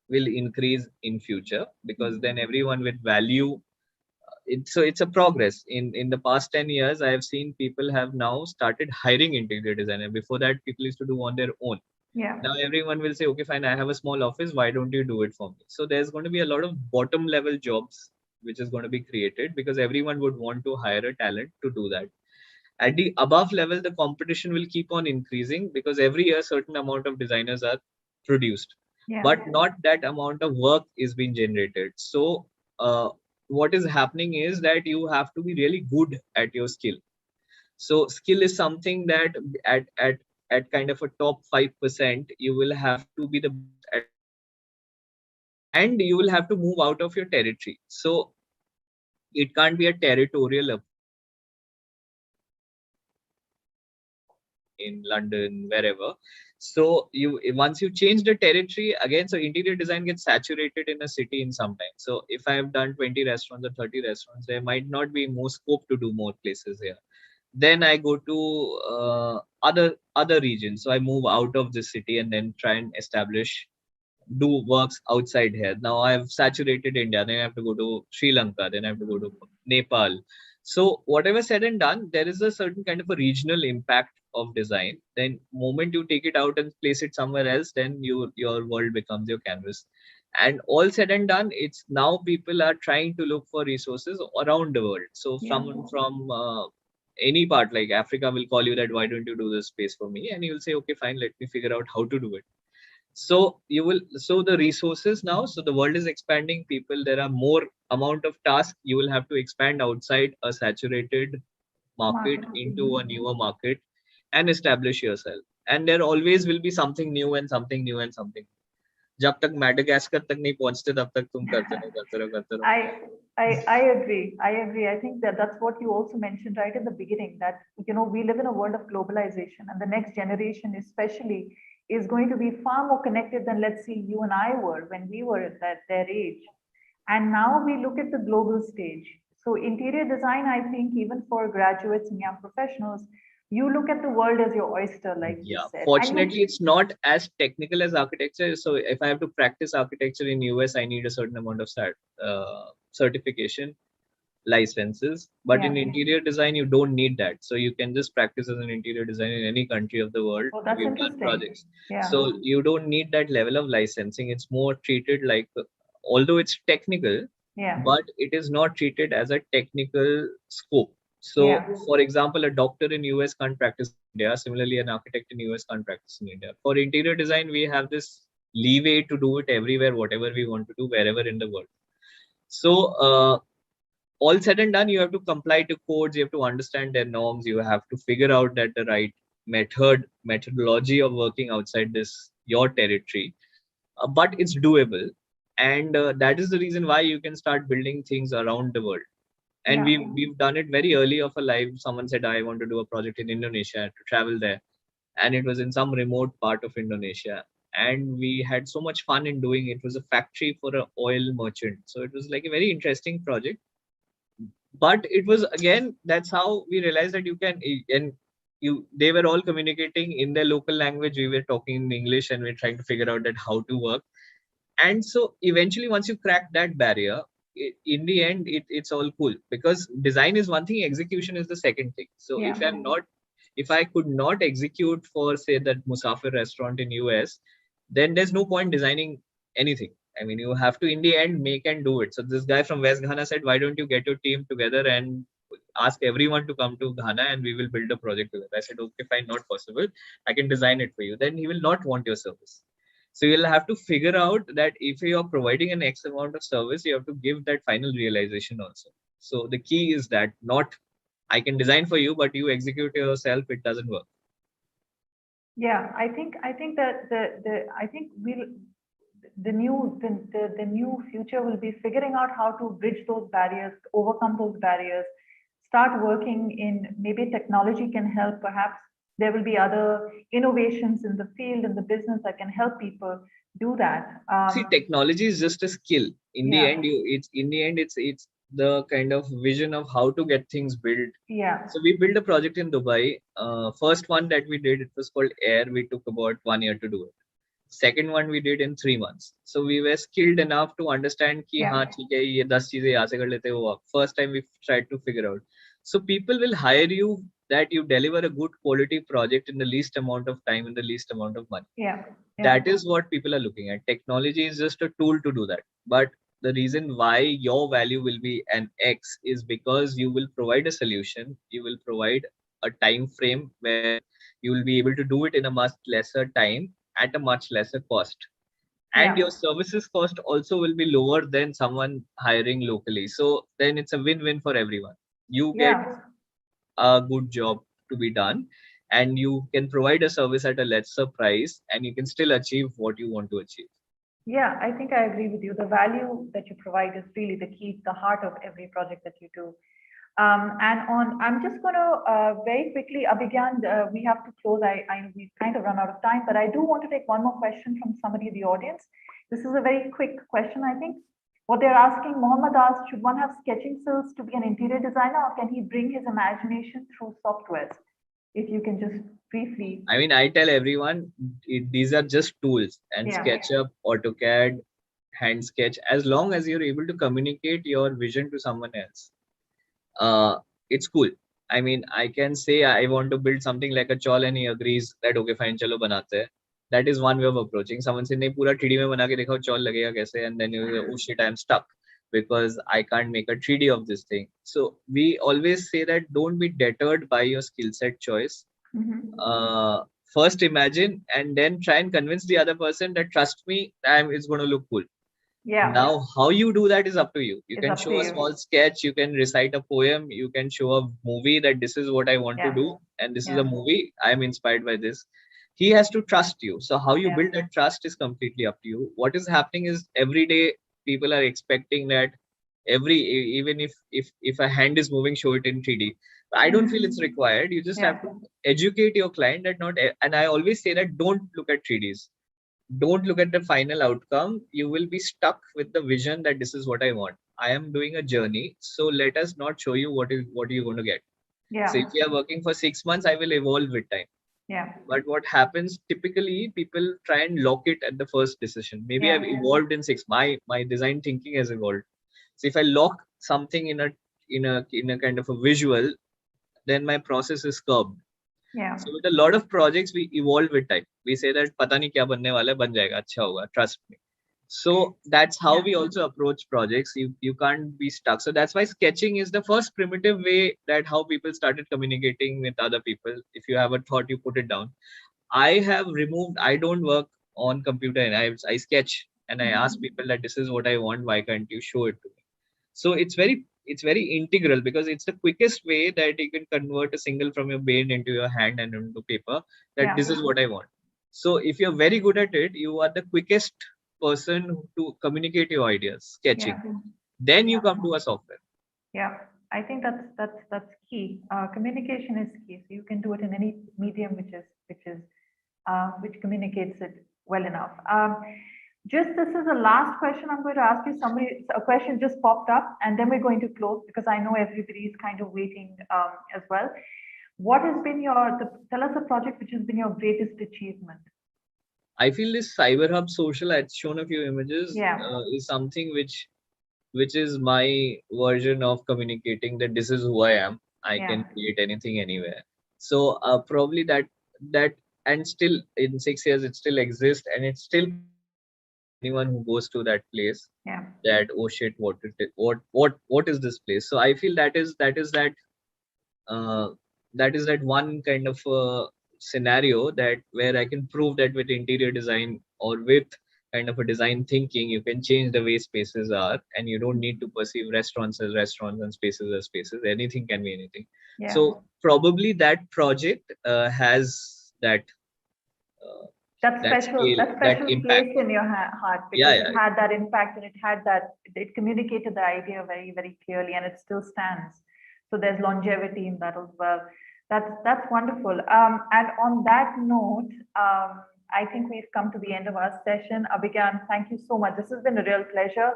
will increase in future, because then everyone with value, it's a progress. In the past 10 years, I have seen people have now started hiring interior designer. Before that, people used to do on their own. Yeah. Now everyone will say, okay, fine, I have a small office, why don't you do it for me? So there's going to be a lot of bottom level jobs which is going to be created, because everyone would want to hire a talent to do that. At the above level, the competition will keep on increasing, because every year certain amount of designers are produced, Yeah. but not that amount of work is being generated. So what is happening is that you have to be really good at your skill. So skill is something that at kind of a top 5%, you will have to be the best at what you do, and you will have to move out of your territory. So it can't be a territorial approach. You can't say that I want to do in London, wherever. So you once you change the territory again, so interior design gets saturated in a city in some time. So if I have done 20 restaurants or 30 restaurants, there might not be more scope to do more places here. Then I go to other regions. So I move out of the city and then try and establish, do works outside here. Now I've saturated India, then I have to go to Sri Lanka, then I have to go to Nepal. So whatever said and done, there is a certain kind of a regional impact of design. Then moment you take it out and place it somewhere else, then your world becomes your canvas. And all said and done, it's now people are trying to look for resources around the world. So Yeah. someone from any part like Africa will call you that, why don't you do this space for me? And you will say, okay, fine, let me figure out how to do it. So you will, so the resources now, so the world is expanding, people, there are more amount of tasks, you will have to expand outside a saturated market Market. into a newer market and establish yourself. And there always will be something new and something new and something. जब तक Madagascar तक नहीं पहुंचते तब तक तुम करते रहो करते रहो करते रहो. I agree. I agree. I think that that's what you also mentioned right in the beginning, that we live in a world of globalization, and the next generation especially is going to be far more connected than, let's see, you and I were when we were at their age. And now we look at the global stage. So interior design, I think, even for graduates and young professionals, you look at the world as your oyster, like you Yeah, said. fortunately, it's not as technical as architecture. So if I have to practice architecture in US, I need a certain amount of certification licenses. But in Yeah. interior design, you don't need that. So you can just practice as an interior designer in any country of the world. Oh, that's We've done interesting. projects. Yeah. So you don't need that level of licensing. It's more treated like, although it's technical, Yeah. but it is not treated as a technical scope. So, Yeah. for example, a doctor in US can't practice in India. Similarly, an architect in US can't practice in India. For interior design, we have this leeway to do it everywhere, whatever we want to do, wherever in the world. So, all said and done, you have to comply to codes, you have to understand their norms, you have to figure out that the right methodology of working outside this your territory. But it's doable, and that is the reason why you can start building things around the world. And Yeah. we've done it very early of a life. Someone said, I want to do a project in Indonesia, to travel there, and it was in some remote part of Indonesia, and we had so much fun in doing it. It was a factory for an oil merchant, so it was like a very interesting project. But it was, again, that's how we realized that you can, and you, they were all communicating in their local language, we were talking in English, and we're trying to figure out that how to work. And so eventually, once you crack that barrier, in the end, it's all cool, because design is one thing, execution is the second thing. So Yeah. if I could not execute for, say, that Musafir restaurant in US, then there's no point designing anything. I mean, you have to, in the end, make and do it. So this guy from West Ghana said, why don't you get your team together and ask everyone to come to Ghana and we will build a project together. I said, okay, fine, not possible. I can design it for you. Then he will not want your service. So you'll have to figure out that if you're providing an X amount of service, you have to give that final realization also. So the key is that not, I can design for you, but you execute yourself, it doesn't work. Yeah, I think that I think the new future will be figuring out how to bridge those barriers, overcome those barriers, start working in, maybe technology can help, perhaps there will be other innovations in the field, in the business, that can help people do that. See, technology is just a skill. In the Yeah. end, it's the kind of vision of how to get things built. Yeah. So we built a project in Dubai. First one that we did, it was called Air. We took about 1 year to do it. Second one we did in 3 months. So we were skilled enough to understand कि Yeah. हाँ ठीक है ये 10 चीजें यहाँ से कर लेते हैं वो. First time we tried to figure out. So people will hire you that you deliver a good quality project in the least amount of time, in the least amount of money. Yeah. Yeah. That is what people are looking at. Technology is just a tool to do that. But the reason why your value will be an X is because you will provide a solution, you will provide a time frame where you will be able to do it in a much lesser time at a much lesser cost. And Yeah. your services cost also will be lower than someone hiring locally. So then it's a win-win for everyone. You get Yeah. a good job to be done, and you can provide a service at a lesser price, and you can still achieve what you want to achieve. Yeah, I think I agree with you. The value that you provide is really the key, the heart of every project that you do. I'm just going to very quickly, Abhigyan, we have to close. We've kind of run out of time, but I do want to take one more question from somebody in the audience. This is a very quick question, I think. What they're asking, Mohammed asked, should one have sketching skills to be an interior designer, or can he bring his imagination through softwares? If you can just briefly. I mean, I tell everyone, these are just tools, and Yeah. SketchUp, AutoCAD, Hand Sketch, as long as you're able to communicate your vision to someone else, it's cool. I mean, I can say I want to build something like a chawl, and he agrees that okay, fine, chalo banate hai. That is one way of approaching. Someone say, "नहीं पूरा 3D में बना के दिखाओ, चौल लगेगा कैसे?" And then you say, "Oh shit, I'm stuck because I can't make a 3D of this thing." So we always say that don't be deterred by your skill set choice. Uh, First imagine and then try and convince the other person that trust me, it's going to look cool. Yeah. Now, how you do that is up to you. You It's can up show to a you. small sketch, you can recite a poem, you can show a movie that this is what I want to Yeah. do, and this is Yeah. a movie. I am inspired by this. He has to trust you. So, how you Yeah. build that trust is completely up to you. What is happening is every day people are expecting that even if a hand is moving, show it in 3D. I don't feel it's required. You just Yeah. have to educate your client that not. And I always say that don't look at 3Ds, don't look at the final outcome. You will be stuck with the vision that this is what I want. I am doing a journey, so let us not show you what you're going to get. Yeah. So if you are working for 6 months, I will evolve with time. Yeah. But what happens typically, people try and lock it at the first decision. Maybe Yeah. I've evolved in six. My design thinking has evolved. So if I lock something in a kind of a visual, then my process is curbed. Yeah. So with a lot of projects, we evolve with time. We say that पता नहीं क्या बनने वाला है, बन जाएगा, अच्छा होगा, trust me. So that's how Yeah. we also approach projects. You can't be stuck. So that's why sketching is the first primitive way that how people started communicating with other people. If you have a thought, you put it down. I have removed. I don't work on computer, and I sketch and I ask people that this is what I want. Why can't you show it to me? So it's very integral because it's the quickest way that you can convert a single from your brain into your hand and into paper, that Yeah. this is what I want. So if you're very good at it, you are the quickest person to communicate your ideas, sketching. Yeah. Then you come to a software. Yeah, I think that's key. Communication is key. So you can do it in any medium which communicates it well enough. Just this is the last question I'm going to ask you. A question just popped up, and then we're going to close because I know everybody is kind of waiting as well. What has been tell us a project which has been your greatest achievement? I feel this Cyber Hub social, I've shown a few images, Yeah. is something which is my version of communicating that this is who I am. I Yeah. can create anything anywhere. So probably that and still in 6 years it still exists and it still communicates to anyone who goes to that place. Yeah. That oh shit, what is this place? So I feel uh, that is that one kind of scenario that where I can prove that with interior design or with kind of a design thinking, you can change the way spaces are, and you don't need to perceive restaurants as restaurants and spaces as spaces. Anything can be anything. Yeah. So probably that project has that that special scale, that that special impact. place in your heart Yeah, because it yeah, had that impact and it communicated the idea very, very clearly, and it still stands. So there's longevity in that as well. That's wonderful. And on that note, I think we've come to the end of our session. Abhigyan, thank you so much. This has been a real pleasure.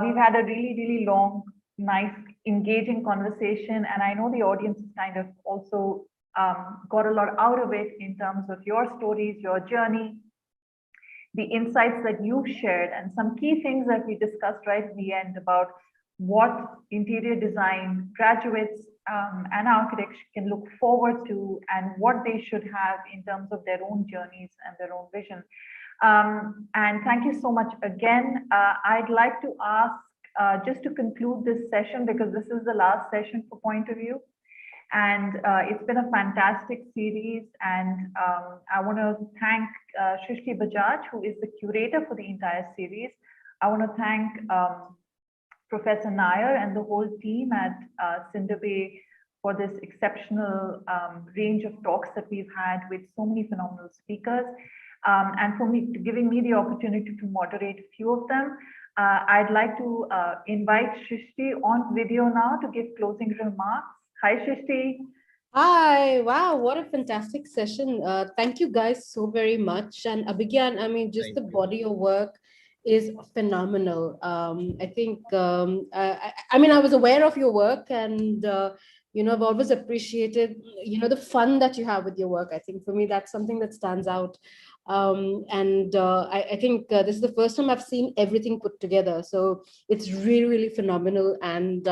We've had a really, really long, nice, engaging conversation, and I know the audience is kind of also got a lot out of it in terms of your stories, your journey, the insights that you've shared, and some key things that we discussed right at the end about what interior design graduates and architects can look forward to and what they should have in terms of their own journeys and their own vision. And thank you so much again. I'd like to ask, just to conclude this session, because this is the last session for Point of View. And it's been a fantastic series. And I want to thank Shrishti Bajaj, who is the curator for the entire series. I want to thank Professor Nair and the whole team at Cinder Bay for this exceptional range of talks that we've had with so many phenomenal speakers. And for giving me the opportunity to moderate a few of them. I'd like to invite Shrishti on video now to give closing remarks. Hi, Shrishti. Hi, wow, what a fantastic session. Thank you guys so very much. And Abhigyan, I mean, just the body of work is phenomenal. I think, I mean, I was aware of your work and, I've always appreciated, the fun that you have with your work. I think for me, that's something that stands out. I think this is the first time I've seen everything put together. So it's really, really phenomenal. And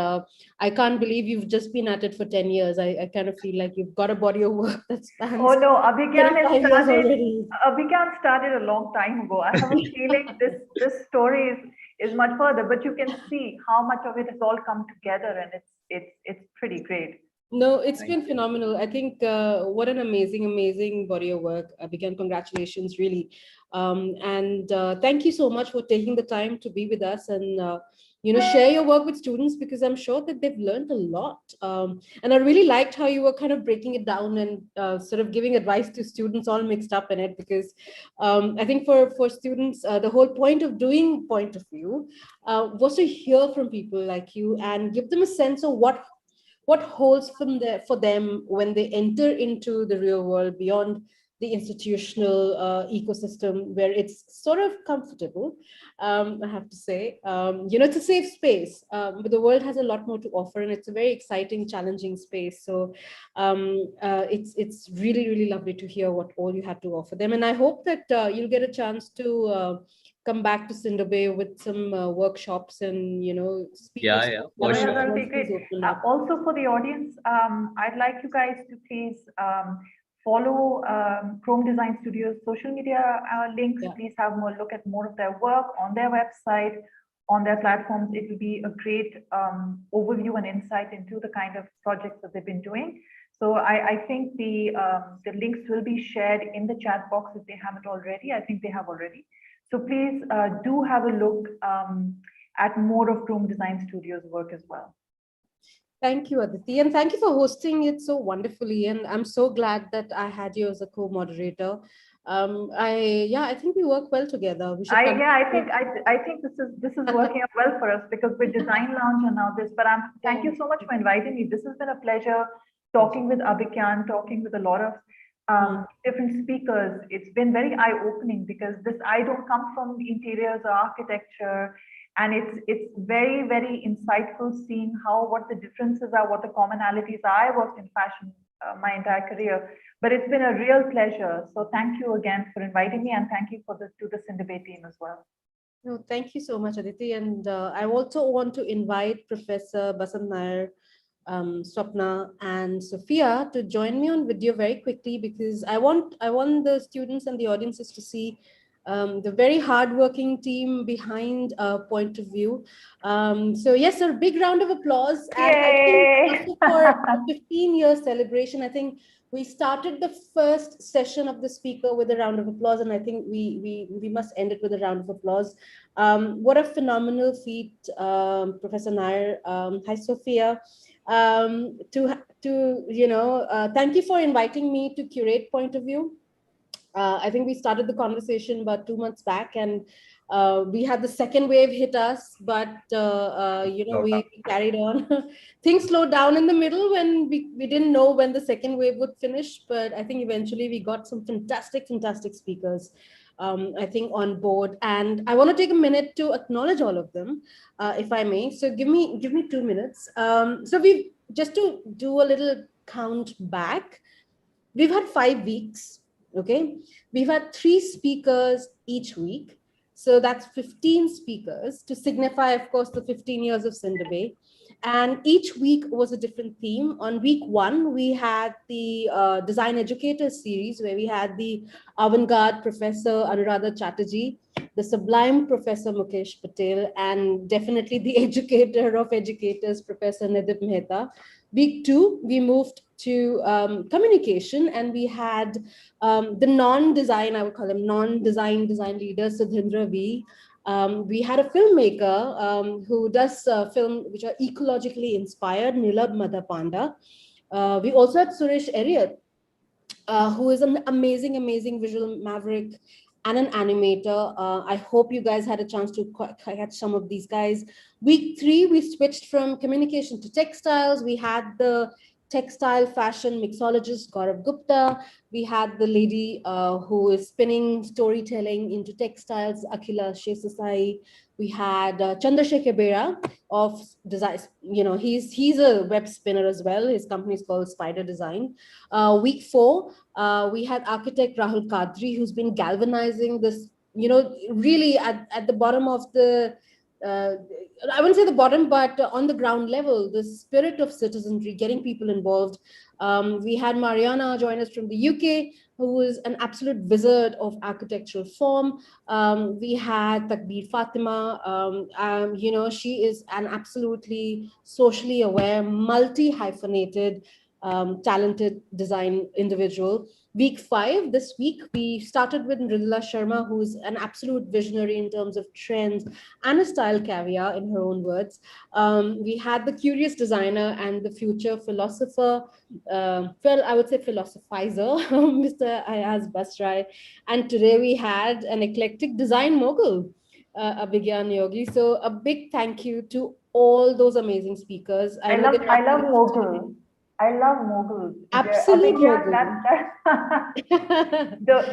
I can't believe you've just been at it for 10 years. I kind of feel like you've got a body of work that Oh spans no, Abhigyan has 25 years started. already. Abhigyan started a long time ago. I have a feeling this story is much further, but you can see how much of it has all come together, and it's pretty great. No, it's Thank been you. phenomenal. I think what an amazing, amazing body of work. Again, congratulations, really. And thank you so much for taking the time to be with us and share your work with students, because I'm sure that they've learned a lot. And I really liked how you were kind of breaking it down and sort of giving advice to students all mixed up in it, because I think for students, the whole point of doing point of view was to hear from people like you and give them a sense of what holds for them when they enter into the real world beyond the institutional ecosystem where it's sort of comfortable. I have to say, it's a safe space, but the world has a lot more to offer, and it's a very exciting, challenging space. So it's really, really lovely to hear what all you had to offer them. And I hope that you'll get a chance to come back to Cinder Bay with some workshops and, Yeah, speakers yeah, Oh for yeah, sure. that'll be once these great. open up. Also for the audience, I'd like you guys to please follow Chrome Design Studio's social media links. Yeah. Please have more look at more of their work on their website, on their platforms. It will be a great overview and insight into the kind of projects that they've been doing. So I think the links will be shared in the chat box if they haven't already. I think they have already. So please do have a look at more of Chrome Design Studio's work as well. Thank you, Aditi, and thank you for hosting it so wonderfully. And I'm so glad that I had you as a co-moderator. I think we work well together. We should continue. I think this is working out well for us because we're design lounge and now this. But thank you so much for inviting me. This has been a pleasure talking with Abhigyan, talking with a lot of different speakers. It's been very eye-opening because I don't come from interiors or architecture, and it's very, very insightful seeing what the differences are, what the commonalities are. I worked in fashion my entire career, but it's been a real pleasure. So thank you again for inviting me, and thank you to the Cinder Bay team as well. No, thank you so much, Aditi. And I also want to invite Professor Basant Nair, Swapna, and Sophia to join me on video very quickly, because I want the students and the audiences to see the very hardworking team behind Point of View. So yes, a big round of applause. And Yay! I think for a 15-year celebration, I think we started the first session of the speaker with a round of applause, and I think we must end it with a round of applause. What a phenomenal feat, Professor Nair. Hi, Sophia. Thank you for inviting me to curate Point of View. I think we started the conversation about 2 months back, and we had the second wave hit us, but we carried on. Things slowed down in the middle when we didn't know when the second wave would finish, but I think eventually we got some fantastic speakers, I think, on board. And I want to take a minute to acknowledge all of them, if I may. So give me 2 minutes. So we just to do a little count back. We've had 5 weeks. Okay, we've had 3 speakers each week, so that's 15 speakers to signify, of course, the 15 years of Cinder Bay. And each week was a different theme. On week 1, we had the Design Educators series, where we had the avant-garde Professor Anuradha Chatterjee, the sublime Professor Mukesh Patel, and definitely the educator of educators, Professor Nidip Mehta. Week 2, we moved to communication, and we had the non-design, I would call him non-design design leader, Sudhindra V. We had a filmmaker who does film which are ecologically inspired, Nilab Madhapanda. We also had Suresh Eriat, who is an amazing visual maverick and an animator. I hope you guys had a chance to catch some of these guys. Week 3, we switched from communication to textiles. We had the textile fashion mixologist Gaurav Gupta. We had the lady who is spinning storytelling into textiles, Akhila Shesasai. We had Chandrasekhar Bera of design. He's a web spinner as well. His company is called Spider Design. Week 4, we had architect Rahul Kadri, who's been galvanizing this, really at the bottom of the, I wouldn't say the bottom, but on the ground level, the spirit of citizenry, getting people involved. We had Mariana join us from the UK, who is an absolute wizard of architectural form. We had Takbir Fatima. She is an absolutely socially aware, multi-hyphenated, talented design individual. Week 5, this week, we started with Mridula Sharma, who's an absolute visionary in terms of trends and a style caviar, in her own words. We had the curious designer and the future philosopher, I would say philosophizer, Mr. Ayaz Basrai. And today we had an eclectic design mogul, Abhigyan Neogi. So a big thank you to all those amazing speakers. I know love they're not I love here today. mogul. I love moguls. Absolute Abhigyan, mogul.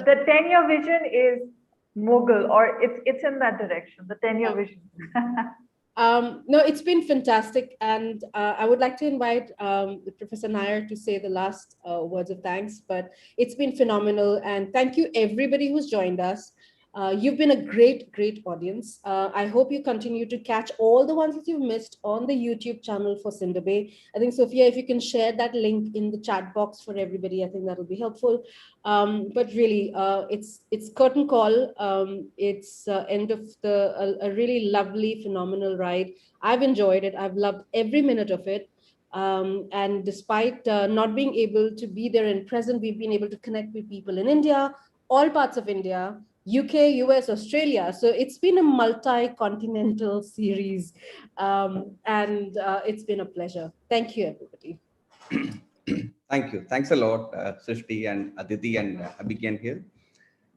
the 10-year vision is mogul, or it's in that direction. The 10-year vision. No, it's been fantastic. And I would like to invite Professor Nair to say the last words of thanks, but it's been phenomenal. And thank you everybody who's joined us. You've been a great, great audience. I hope you continue to catch all the ones that you've missed on the YouTube channel for Cinder Bay. I think, Sophia, if you can share that link in the chat box for everybody, I think that'll be helpful. But really, it's curtain call. It's end of a really lovely, phenomenal ride. I've enjoyed it. I've loved every minute of it. And despite not being able to be there in present, we've been able to connect with people in India, all parts of India, UK, US, Australia. So it's been a multi-continental series. And it's been a pleasure. Thank you, everybody. Thank you. Thanks a lot, Srishti and Aditi and Abhigyan here.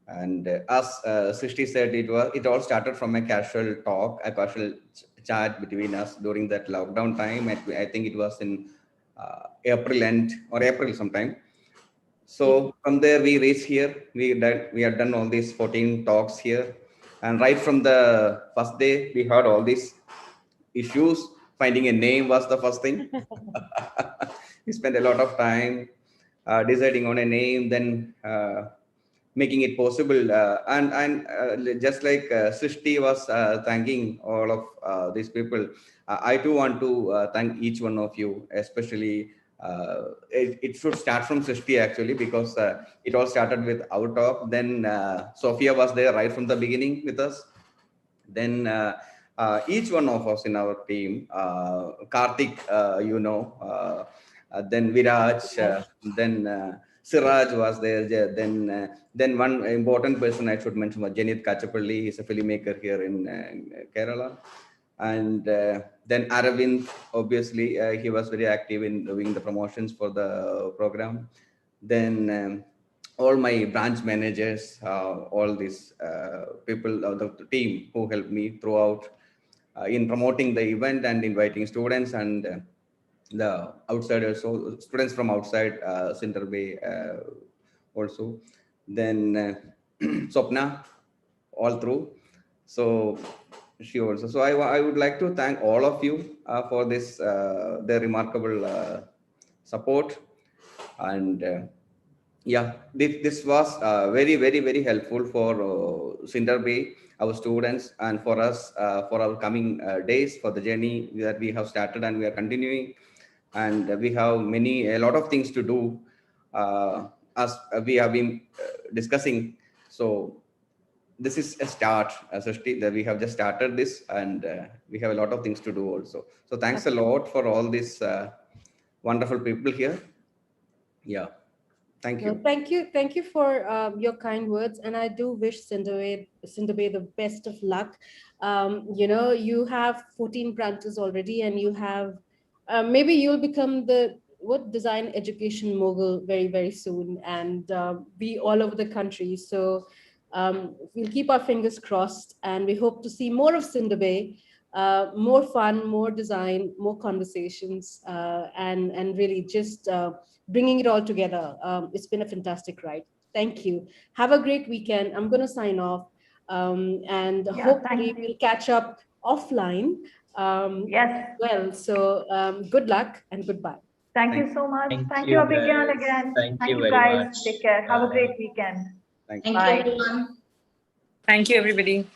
And as Srishti said, it all started from a casual talk, a casual chat between us during that lockdown time. I think it was in April end or April sometime. So from there we reached here. We had done all these 14 talks here, and right from the first day we had all these issues. Finding a name was the first thing. We spent a lot of time deciding on a name, then making it possible. And just like Srishti was thanking all of these people, I too want to thank each one of you, especially. It should start from Srishti actually, because it all started with our talk. Then Sophia was there right from the beginning with us. Then each one of us in our team, Karthik, then Viraj, then Siraj was there. Then one important person I should mention was Janit Kachapalli. He's a filmmaker here in Kerala. And then Aravind, obviously, he was very active in doing the promotions for the program. Then all my branch managers, all these people of the team who helped me throughout in promoting the event and inviting students and the outsiders, so students from outside Cinder Bay also. Then Swapna, all through. So she also. So I would like to thank all of you for this their remarkable support. And yeah, this was very, very, very helpful for Cinder Bay, our students, and for us for our coming days, for the journey that we have started and we are continuing. And we have a lot of things to do as we have been discussing. So this is a start, Srishti, that we have just started this, and we have a lot of things to do also. So thanks a lot for all these wonderful people here. Yeah, thank you. No, thank you for your kind words, and I do wish Cinder Bay the best of luck. You have 14 branches already, and you have maybe you'll become the design education mogul very, very soon, and be all over the country. So we'll keep our fingers crossed, and we hope to see more of Cinder Bay, more fun, more design, more conversations, and really just bringing it all together. It's been a fantastic ride. Thank you. Have a great weekend. I'm going to sign off. And Yeah, hopefully thank you. we'll catch up offline. Yes. Well, so good luck and goodbye. Thank you so much. Thank Thank you, you, Abhigyan, guys. again. Thank you Thank you, very guys. much. Take care. Have a Bye. great weekend. Thank you. Thank you, Bye. everyone. Thank you, everybody.